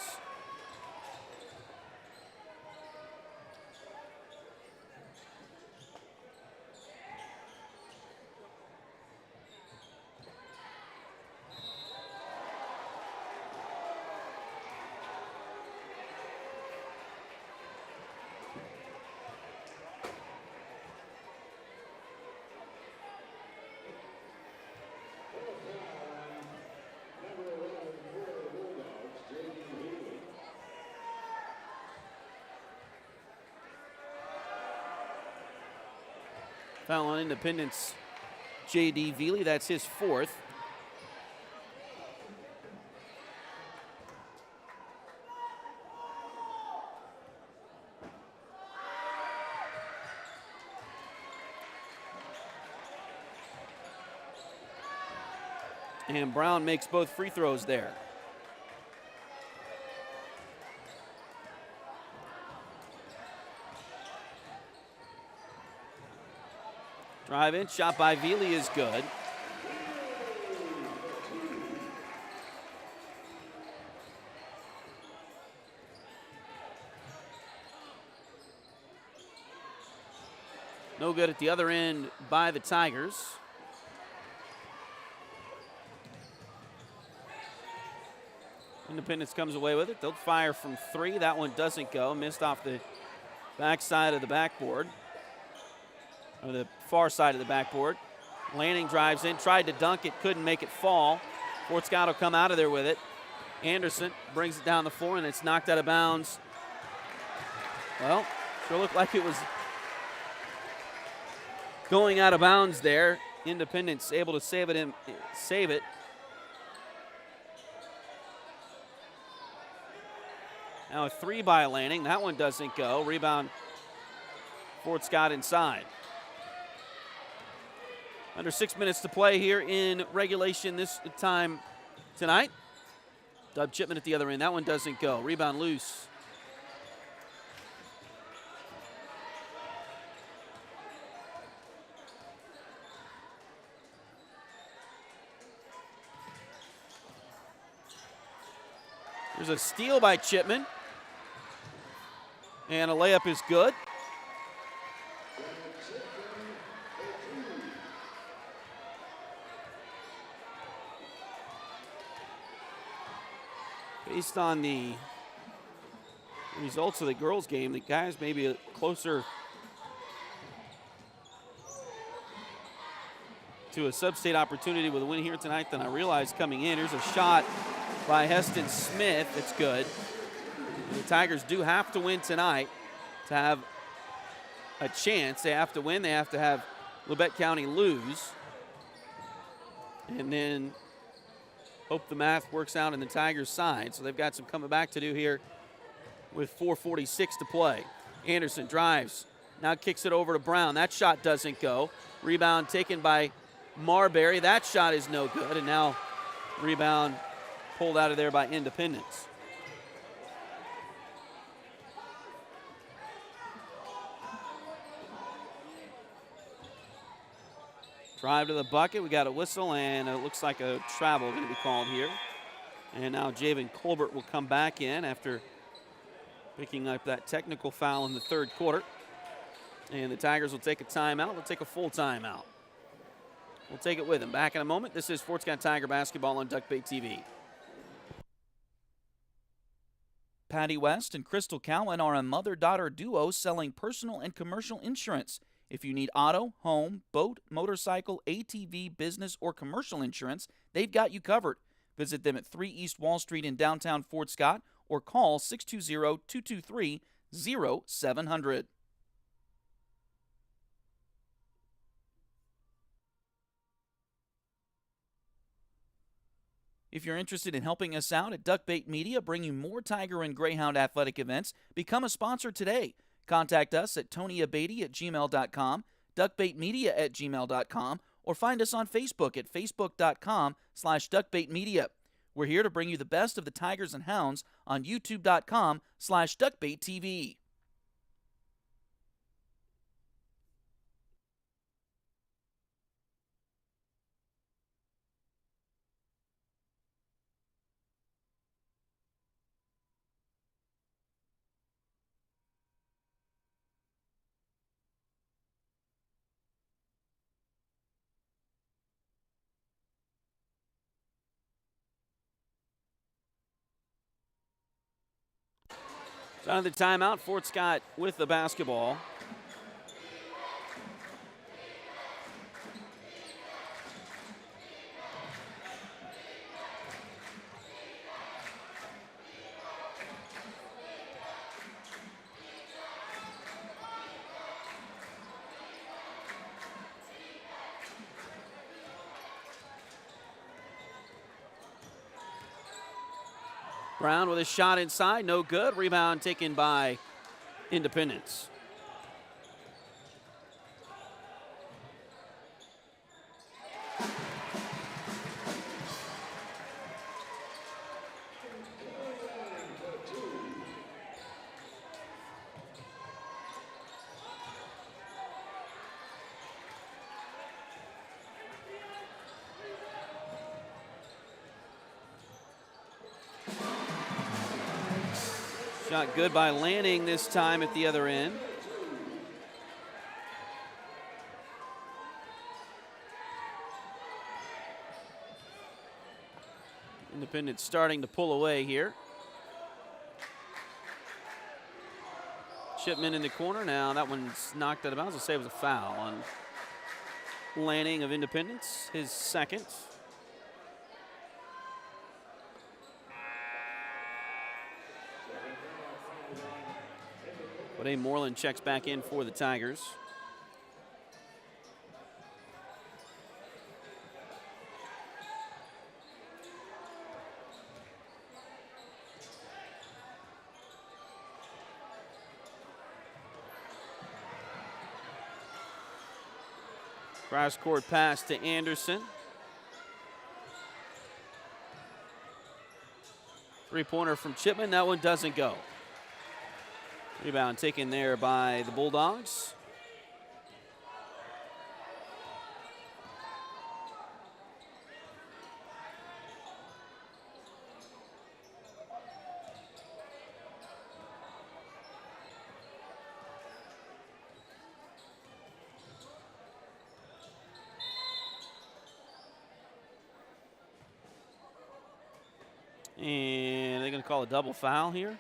Foul on Independence, J.D. Veely. That's his fourth. And Brown makes both free throws there. Drive in, shot by Veely is good. No good at the other end by the Tigers. Independence comes away with it. They'll fire from three. That one doesn't go. Missed off the backside of the backboard. Or the far side of the backboard. Lanning drives in, tried to dunk it, couldn't make it fall. Fort Scott will come out of there with it. Anderson brings it down the floor, and it's knocked out of bounds. Well, sure looked like it was going out of bounds there. Independence able to save it. Now a three by Lanning. That one doesn't go. Rebound Fort Scott inside. Under 6 minutes to play here in regulation this time tonight. Dub Chipman at the other end. That one doesn't go. Rebound loose. There's a steal by Chipman. And a layup is good. Based on the results of the girls' game, the guys may be closer to a sub-state opportunity with a win here tonight than I realized coming in. Here's a shot by Heston Smith. It's good. And the Tigers do have to win tonight to have a chance. They have to win. They have to have Labette County lose. And then hope the math works out in the Tigers' side. So they've got some coming back to do here with 4:46 to play. Anderson drives, now kicks it over to Brown. That shot doesn't go. Rebound taken by Marbury. That shot is no good, and now rebound pulled out of there by Independence. Drive to the bucket. We got a whistle, and it looks like a travel going to be called here. And now Javen Colbert will come back in after picking up that technical foul in the third quarter. And the Tigers will take a timeout. They'll take a full timeout. We'll take it with them. Back in a moment. This is Fort Scott Tiger basketball on Duck Bait TV. Patty West and Crystal Cowan are a mother-daughter duo selling personal and commercial insurance. If you need auto, home, boat, motorcycle, ATV, business, or commercial insurance, they've got you covered. Visit them at 3 East Wall Street in downtown Fort Scott or call 620-223-0700. If you're interested in helping us out at Duckbait Media, bring you more Tiger and Greyhound athletic events, become a sponsor today. Contact us at tonyabady@gmail.com, duckbaitmedia@gmail.com, or find us on Facebook at facebook.com/duckbaitmedia. We're here to bring you the best of the Tigers and Hounds on youtube.com/duckbaittv. So out of the timeout, Fort Scott with the basketball. Brown with a shot inside, no good. Rebound taken by Independence. Shot good by Lanning this time at the other end. Independence starting to pull away here. Shipman in the corner now. That one's knocked out of bounds. I'll say it was a foul on Lanning of Independence, his second. But A. Moreland checks back in for the Tigers. Cross-court pass to Anderson. Three-pointer from Chipman. That one doesn't go. Rebound taken there by the Bulldogs. And they're going to call a double foul here.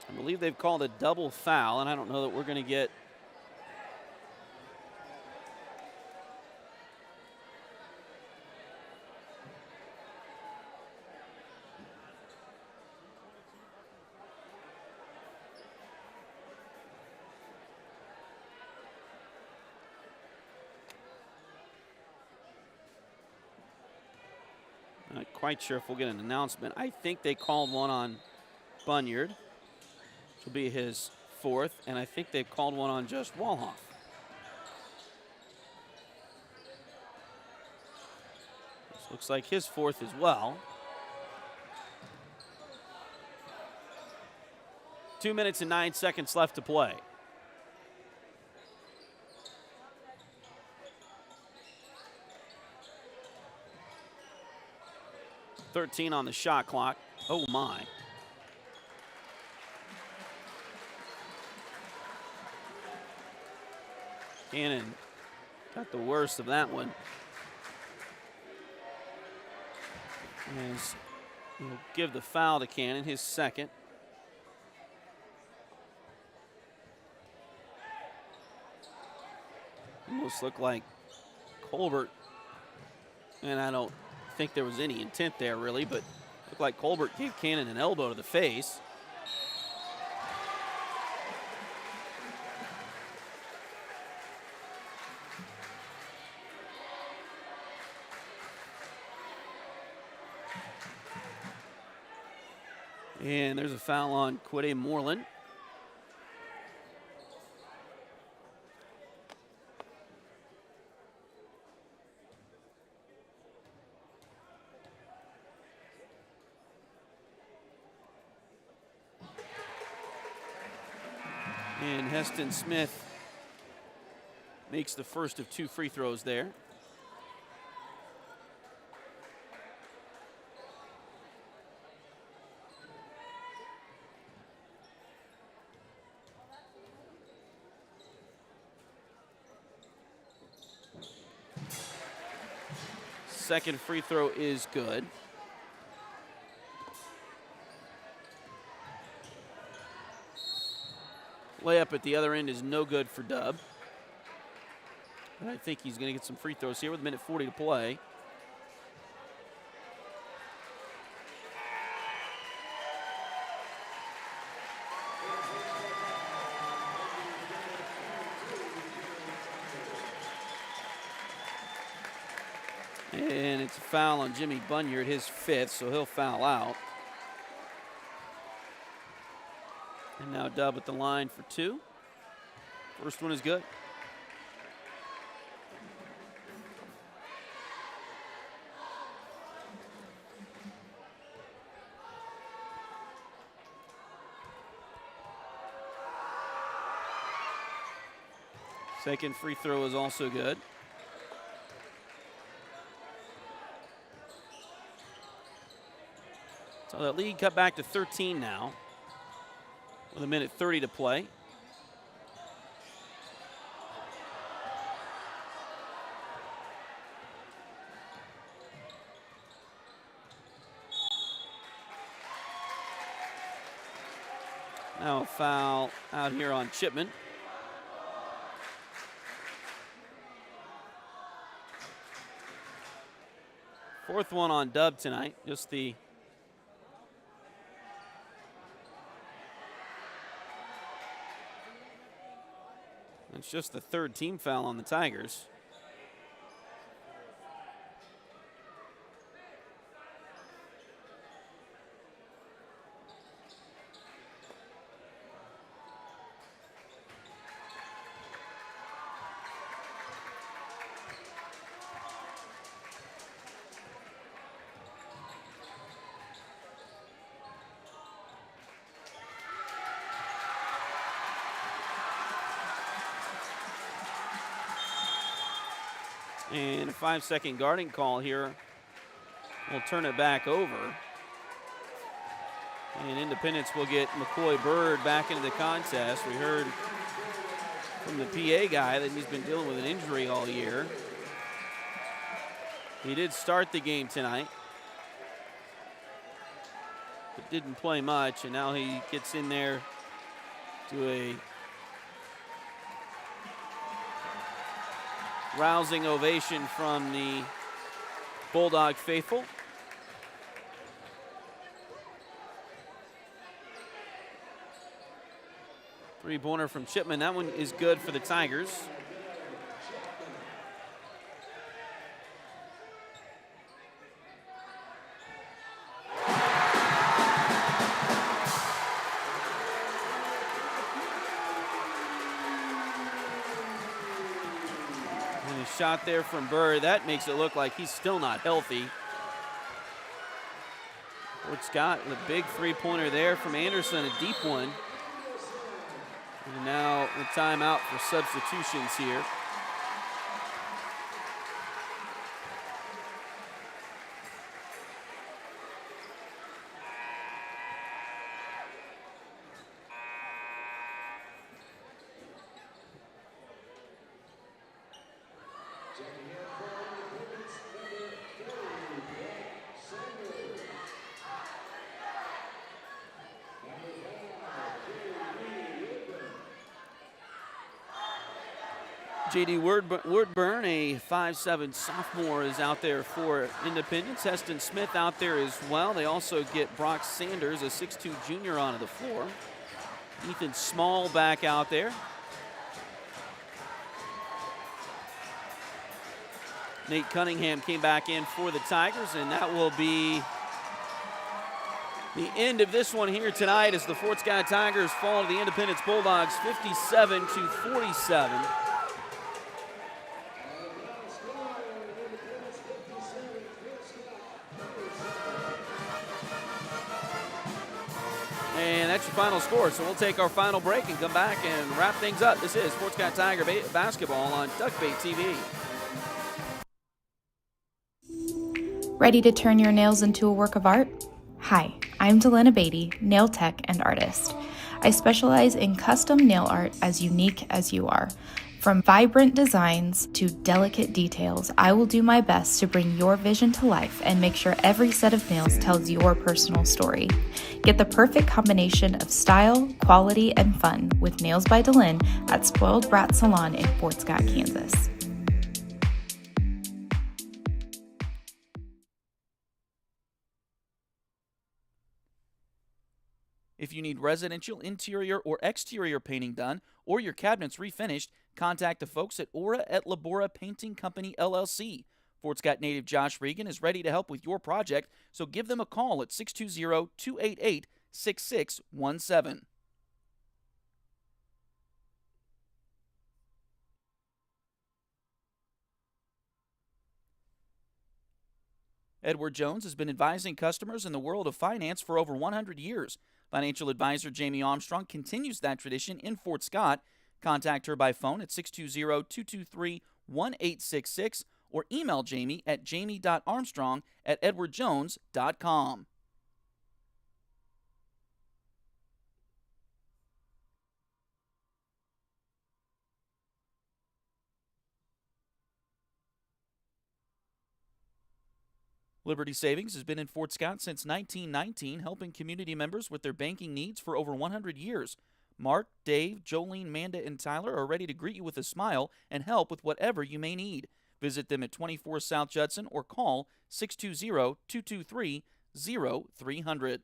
I believe they've called a double foul, and I don't know that we're going to get not quite sure if we'll get an announcement. I think they called one on Bunyard, which will be his fourth, and I think they've called one on Just Walhoff. This looks like his fourth as well. 2 minutes and 9 seconds left to play. .13 on the shot clock. Oh my. Cannon got the worst of that one. As he'll give the foul to Cannon, his second. Almost looked like Colbert, and I don't think there was any intent there really, but looked like Colbert gave Cannon an elbow to the face. And there's a foul on Quade Moreland. And Heston Smith makes the first of 2 free throws there. Second free throw is good. Layup at the other end is no good for Dub. But I think he's going to get some free throws here with 1:40 to play. And it's a foul on Jimmy Bunyard, his 5th, so he'll foul out. And now Dub at the line for 2. First one is good. Second free throw is also good. So that lead cut back to 13 now with 1:30 to play. Now a foul out here on Chipman. Fourth one on Dub tonight, it's just the 3rd team foul on the Tigers. And a 5-second guarding call here. We'll turn it back over. And Independence will get McCoy Bird back into the contest. We heard from the PA guy that he's been dealing with an injury all year. He did start the game tonight, but didn't play much, and now he gets in there to a rousing ovation from the Bulldog faithful. Three-pointer from Chipman. That one is good for the Tigers. And a shot there from Bird. That makes it look like he's still not healthy. Fort Scott with a big three-pointer there from Anderson, a deep one. And now a timeout for substitutions here. J.D. Woodburn, a 5'7" sophomore, is out there for Independence. Heston Smith out there as well. They also get Brock Sanders, a 6'2" junior, onto the floor. Ethan Small back out there. Nate Cunningham came back in for the Tigers, and that will be the end of this one here tonight as the Fort Scott Tigers fall to the Independence Bulldogs 57-47. And that's your final score. So we'll take our final break and come back and wrap things up. This is Fort Scott Tiger basketball on Duckbait TV. Ready to turn your nails into a work of art? Hi, I'm Delana Beatty, nail tech and artist. I specialize in custom nail art as unique as you are. From vibrant designs to delicate details, I will do my best to bring your vision to life and make sure every set of nails tells your personal story. Get the perfect combination of style, quality, and fun with Nails by Delin at Spoiled Brat Salon in Fort Scott, Kansas. If you need residential interior or exterior painting done or your cabinets refinished, contact the folks at Aura et Labora Painting Company, LLC. Fort Scott native Josh Regan is ready to help with your project, so give them a call at 620-288-6617. Edward Jones has been advising customers in the world of finance for over 100 years. Financial advisor Jamie Armstrong continues that tradition in Fort Scott. Contact her by phone at 620-223-1866 or email Jamie at jamie.armstrong@edwardjones.com. Liberty Savings has been in Fort Scott since 1919, helping community members with their banking needs for over 100 years. Mark, Dave, Jolene, Manda, and Tyler are ready to greet you with a smile and help with whatever you may need. Visit them at 24 South Judson or call 620-223-0300.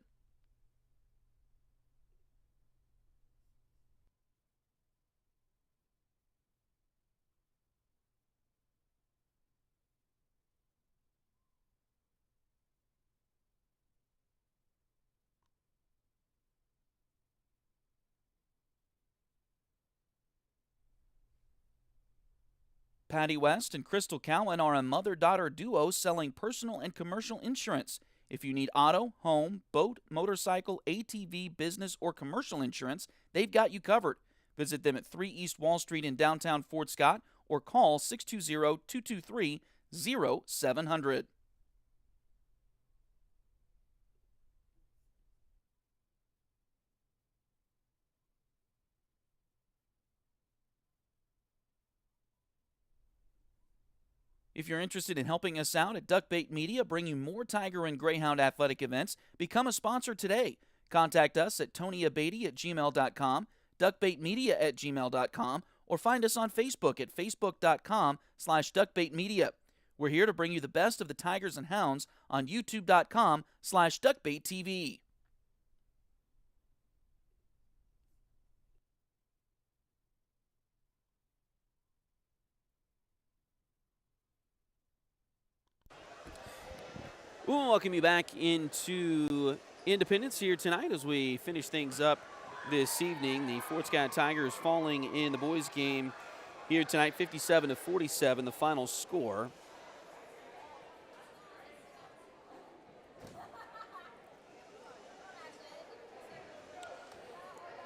Patty West and Crystal Cowan are a mother-daughter duo selling personal and commercial insurance. If you need auto, home, boat, motorcycle, ATV, business, or commercial insurance, they've got you covered. Visit them at 3 East Wall Street in downtown Fort Scott or call 620-223-0700. If you're interested in helping us out at Duckbait Media, bringing more Tiger and Greyhound athletic events, become a sponsor today. Contact us at tonyabady@gmail.com, duckbaitmedia@gmail.com, or find us on Facebook at facebook.com/duckbaitmedia. We're here to bring you the best of the Tigers and Hounds on youtube.com/duckbaittv. We'll welcome you back into Independence here tonight as we finish things up this evening. The Fort Scott Tigers falling in the boys' game here tonight, 57-47, the final score.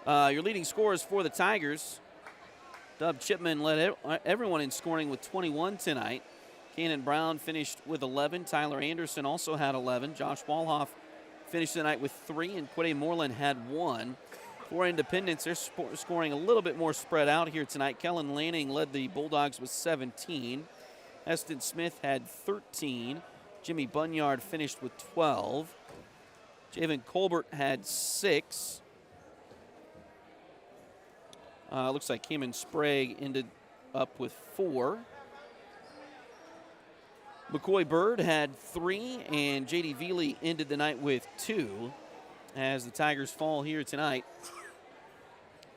Your leading scorers for the Tigers, Dub Chipman led everyone in scoring with 21 tonight. Cannon Brown finished with 11. Tyler Anderson also had 11. Josh Walhoff finished the night with 3, and Quade Moreland had 1. For Independence, they're scoring a little bit more spread out here tonight. Kellen Lanning led the Bulldogs with 17. Heston Smith had 13. Jimmy Bunyard finished with 12. Javen Colbert had 6. Looks like Cayman Sprague ended up with 4. McCoy Bird had 3, and J.D. Veely ended the night with 2 as the Tigers fall here tonight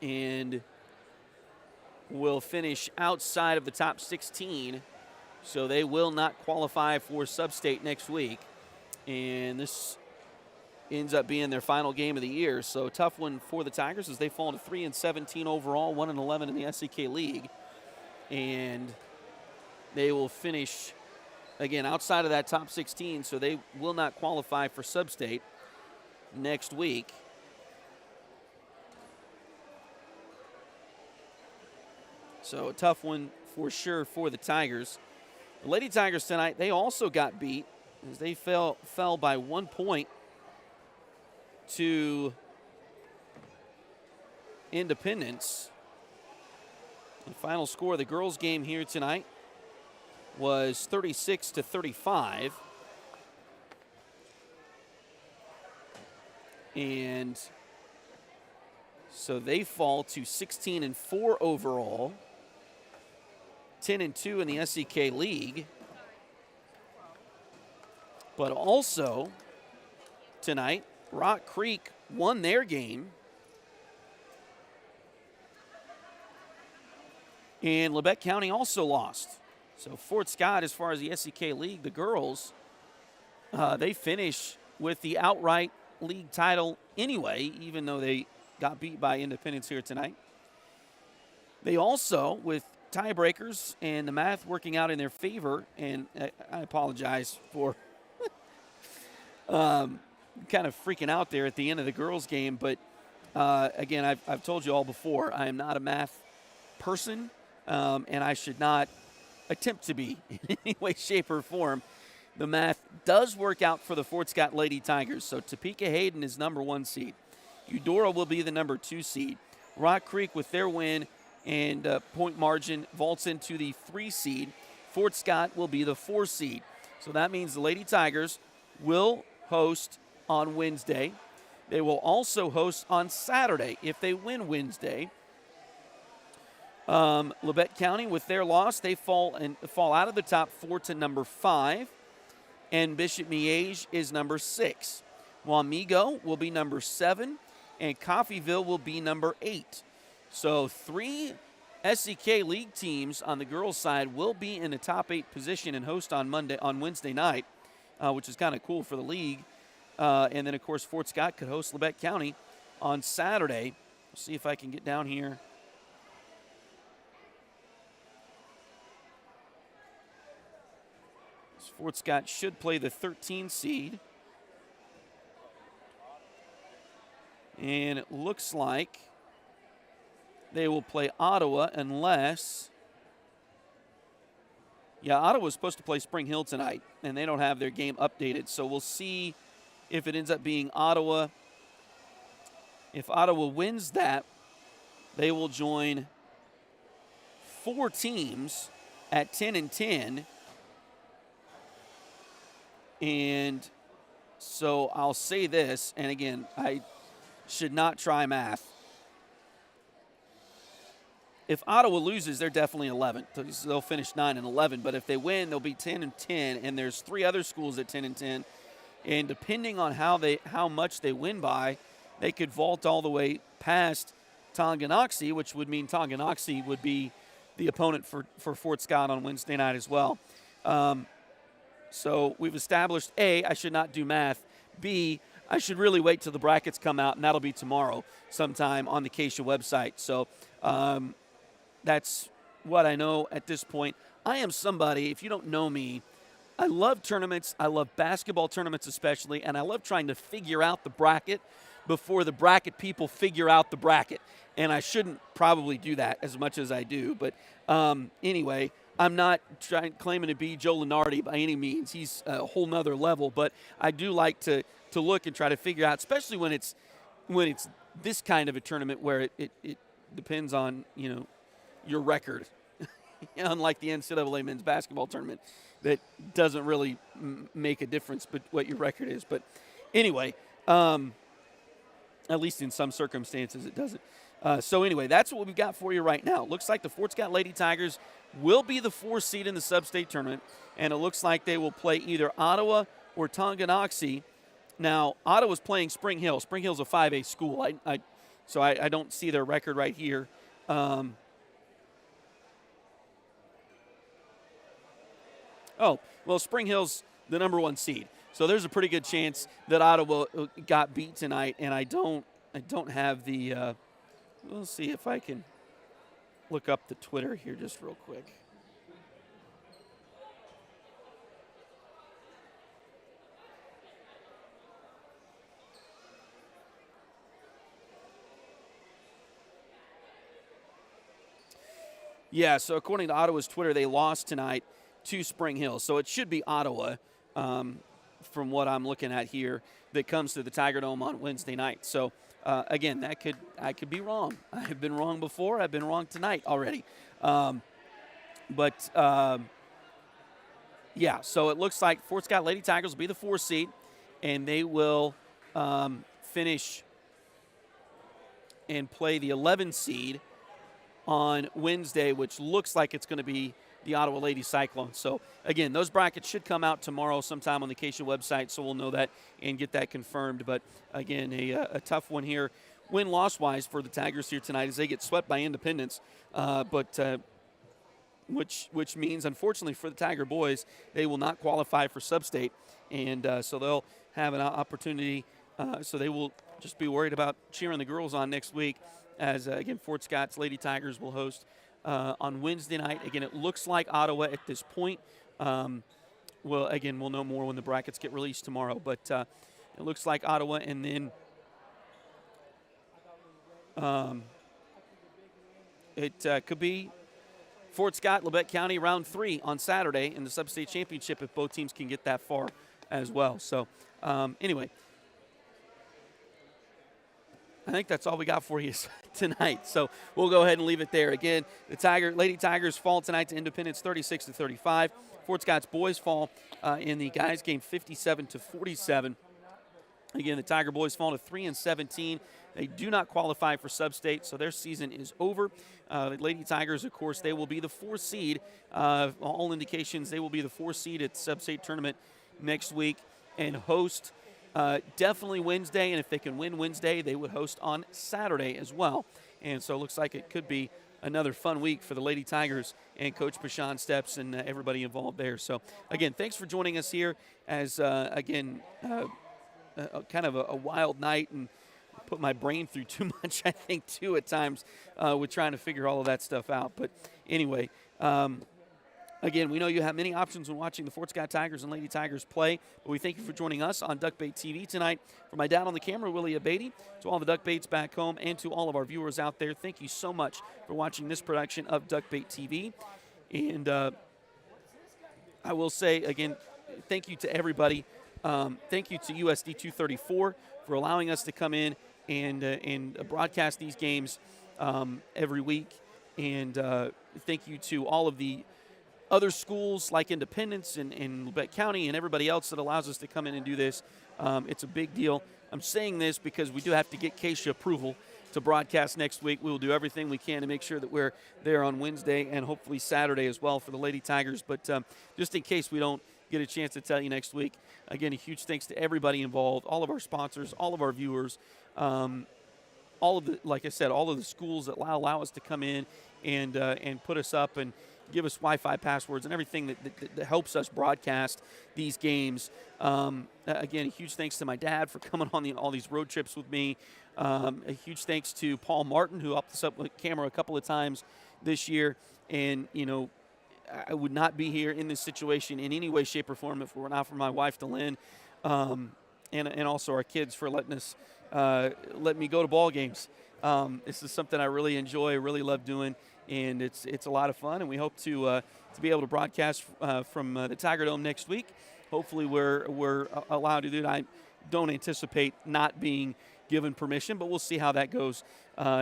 and will finish outside of the top 16, so they will not qualify for Sub-State next week. And this ends up being their final game of the year, so tough one for the Tigers as they fall to 3-17 overall, 1-11 in the SEK League. And they will finish, again, outside of that top 16, so they will not qualify for Sub-State next week. So a tough one for sure for the Tigers. The Lady Tigers tonight, they also got beat as they fell by 1 point to Independence. The final score of the girls' game here tonight was 36-35. And so they fall to 16-4 overall, 10-2 in the SEK League. But also tonight, Rock Creek won their game. And Labette County also lost. So Fort Scott, as far as the SEK League, the girls, they finish with the outright league title anyway, even though they got beat by Independence here tonight. They also, with tiebreakers and the math working out in their favor, and I apologize for kind of freaking out there at the end of the girls' game, but again, I've told you all before, I am not a math person, and I should not attempt to be in any way, shape, or form. The math does work out for the Fort Scott Lady Tigers. So Topeka Hayden is number 1 seed. Eudora will be the number 2 seed. Rock Creek, with their win and point margin, vaults into the 3 seed. Fort Scott will be the 4 seed. So that means the Lady Tigers will host on Wednesday. They will also host on Saturday if they win Wednesday. Labette County, with their loss, they fall out of the top 4 to number 5. And Bishop Miege is number 6. Wamego will be number 7, and Coffeyville will be number 8. So 3 SEK League teams on the girls' side will be in the top 8 position and host on Wednesday night, which is kind of cool for the league. And then, of course, Fort Scott could host Labette County on Saturday. Let's see if I can get down here. Fort Scott should play the 13 seed. And it looks like they will play Ottawa unless... Yeah, Ottawa's supposed to play Spring Hill tonight, and they don't have their game updated. So we'll see if it ends up being Ottawa. If Ottawa wins that, they will join 4 teams at 10-10. And so I'll say this, and again, I should not try math. If Ottawa loses, they're definitely 11th. They'll finish 9-11. But if they win, they'll be 10-10. And there's 3 other schools at 10-10. And depending on how much they win by, they could vault all the way past Tonganoxie, which would mean Tonganoxie would be the opponent for Fort Scott on Wednesday night as well. So we've established, A, I should not do math. B, I should really wait till the brackets come out, and that'll be tomorrow sometime on the Acacia website. So that's what I know at this point. I am somebody, if you don't know me, I love tournaments. I love basketball tournaments especially, and I love trying to figure out the bracket before the bracket people figure out the bracket. And I shouldn't probably do that as much as I do. But anyway, I'm not claiming to be Joe Lenardi by any means. He's a whole nother level. But I do like to look and try to figure out, especially when it's this kind of a tournament where it depends on, your record. Unlike the NCAA men's basketball tournament, that doesn't really make a difference but what your record is. But anyway, at least in some circumstances it doesn't. So anyway, that's what we've got for you right now. It looks like the Fort Scott Lady Tigers will be the 4th seed in the sub-state tournament, and it looks like they will play either Ottawa or Tonganoxie. Now, Ottawa's playing Spring Hill. Spring Hill's a 5A school, so I don't see their record right here. Spring Hill's the number 1 seed. So there's a pretty good chance that Ottawa got beat tonight, and I don't have the we'll see if I can look up the Twitter here just real quick. Yeah, so according to Ottawa's Twitter, they lost tonight to Spring Hill. So it should be Ottawa, from what I'm looking at here, that comes to the Tiger Dome on Wednesday night. So, again, I could be wrong. I've been wrong before. I've been wrong tonight already. So it looks like Fort Scott Lady Tigers will be the 4th seed, and they will finish and play the 11 seed on Wednesday, which looks like it's going to be the Ottawa Lady Cyclones. So, again, those brackets should come out tomorrow sometime on the Acacia website, so we'll know that and get that confirmed. But, again, a tough one here, win-loss-wise for the Tigers here tonight as they get swept by Independence. Which means, unfortunately, for the Tiger boys, they will not qualify for sub-state. And so they'll have an opportunity. So they will just be worried about cheering the girls on next week as, again, Fort Scott's Lady Tigers will host on Wednesday night. Again, it looks like Ottawa at this point. We'll know more when the brackets get released tomorrow. But it looks like Ottawa, and then it could be Fort Scott, Labette County, round 3 on Saturday in the sub-state championship if both teams can get that far as well. So, anyway, I think that's all we got for you tonight. So we'll go ahead and leave it there. Again, the Lady Tigers fall tonight to Independence 36-35. Fort Scott's boys fall in the guys game 57-47. Again, the Tiger boys fall to 3-17. They do not qualify for sub-state, so their season is over. The Lady Tigers, of course, they will be the 4th seed. All indications, they will be the 4th seed at the sub-state tournament next week and host definitely Wednesday. And if they can win Wednesday, they would host on Saturday as well. And so it looks like it could be another fun week for the Lady Tigers and Coach Bashan Steps and everybody involved there. So, again, thanks for joining us here as, kind of a wild night, and put my brain through too much, I think, too, at times with trying to figure all of that stuff out. But anyway, again, we know you have many options when watching the Fort Scott Tigers and Lady Tigers play, but we thank you for joining us on Duckbait TV tonight. For my dad on the camera, Willie Abatey, to all the Duckbaits back home, and to all of our viewers out there, thank you so much for watching this production of Duckbait TV. And I will say, again, thank you to everybody. Thank you to USD 234 for allowing us to come in and broadcast these games every week. And thank you to all of the other schools like Independence and Labette County and everybody else that allows us to come in and do this. It's a big deal. I'm saying this because we do have to get Acacia approval to broadcast next week. We will do everything we can to make sure that we're there on Wednesday and hopefully Saturday as well for the Lady Tigers. But just in case we don't get a chance to tell you next week, again, a huge thanks to everybody involved, all of our sponsors, all of our viewers, all of the, like I said, all of the schools that allow us to come in and put us up and give us Wi-Fi passwords and everything that helps us broadcast these games. Again, a huge thanks to my dad for coming on all these road trips with me. A huge thanks to Paul Martin, who helped us up with camera a couple of times this year. And, you know, I would not be here in this situation in any way, shape, or form if it were not for my wife, Delynn, and also our kids for letting me go to ball games. This is something I really enjoy, really love doing, and it's a lot of fun. And we hope to be able to broadcast from the Tiger Dome next week. Hopefully, we're allowed to do it. I don't anticipate not being given permission, but we'll see how that goes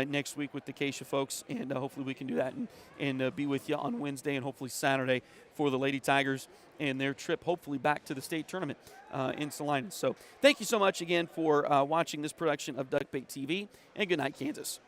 next week with the Acacia folks, and hopefully we can do that and be with you on Wednesday and hopefully Saturday for the Lady Tigers and their trip hopefully back to the state tournament in Salinas. So thank you so much again for watching this production of Duckbait TV, and good night, Kansas.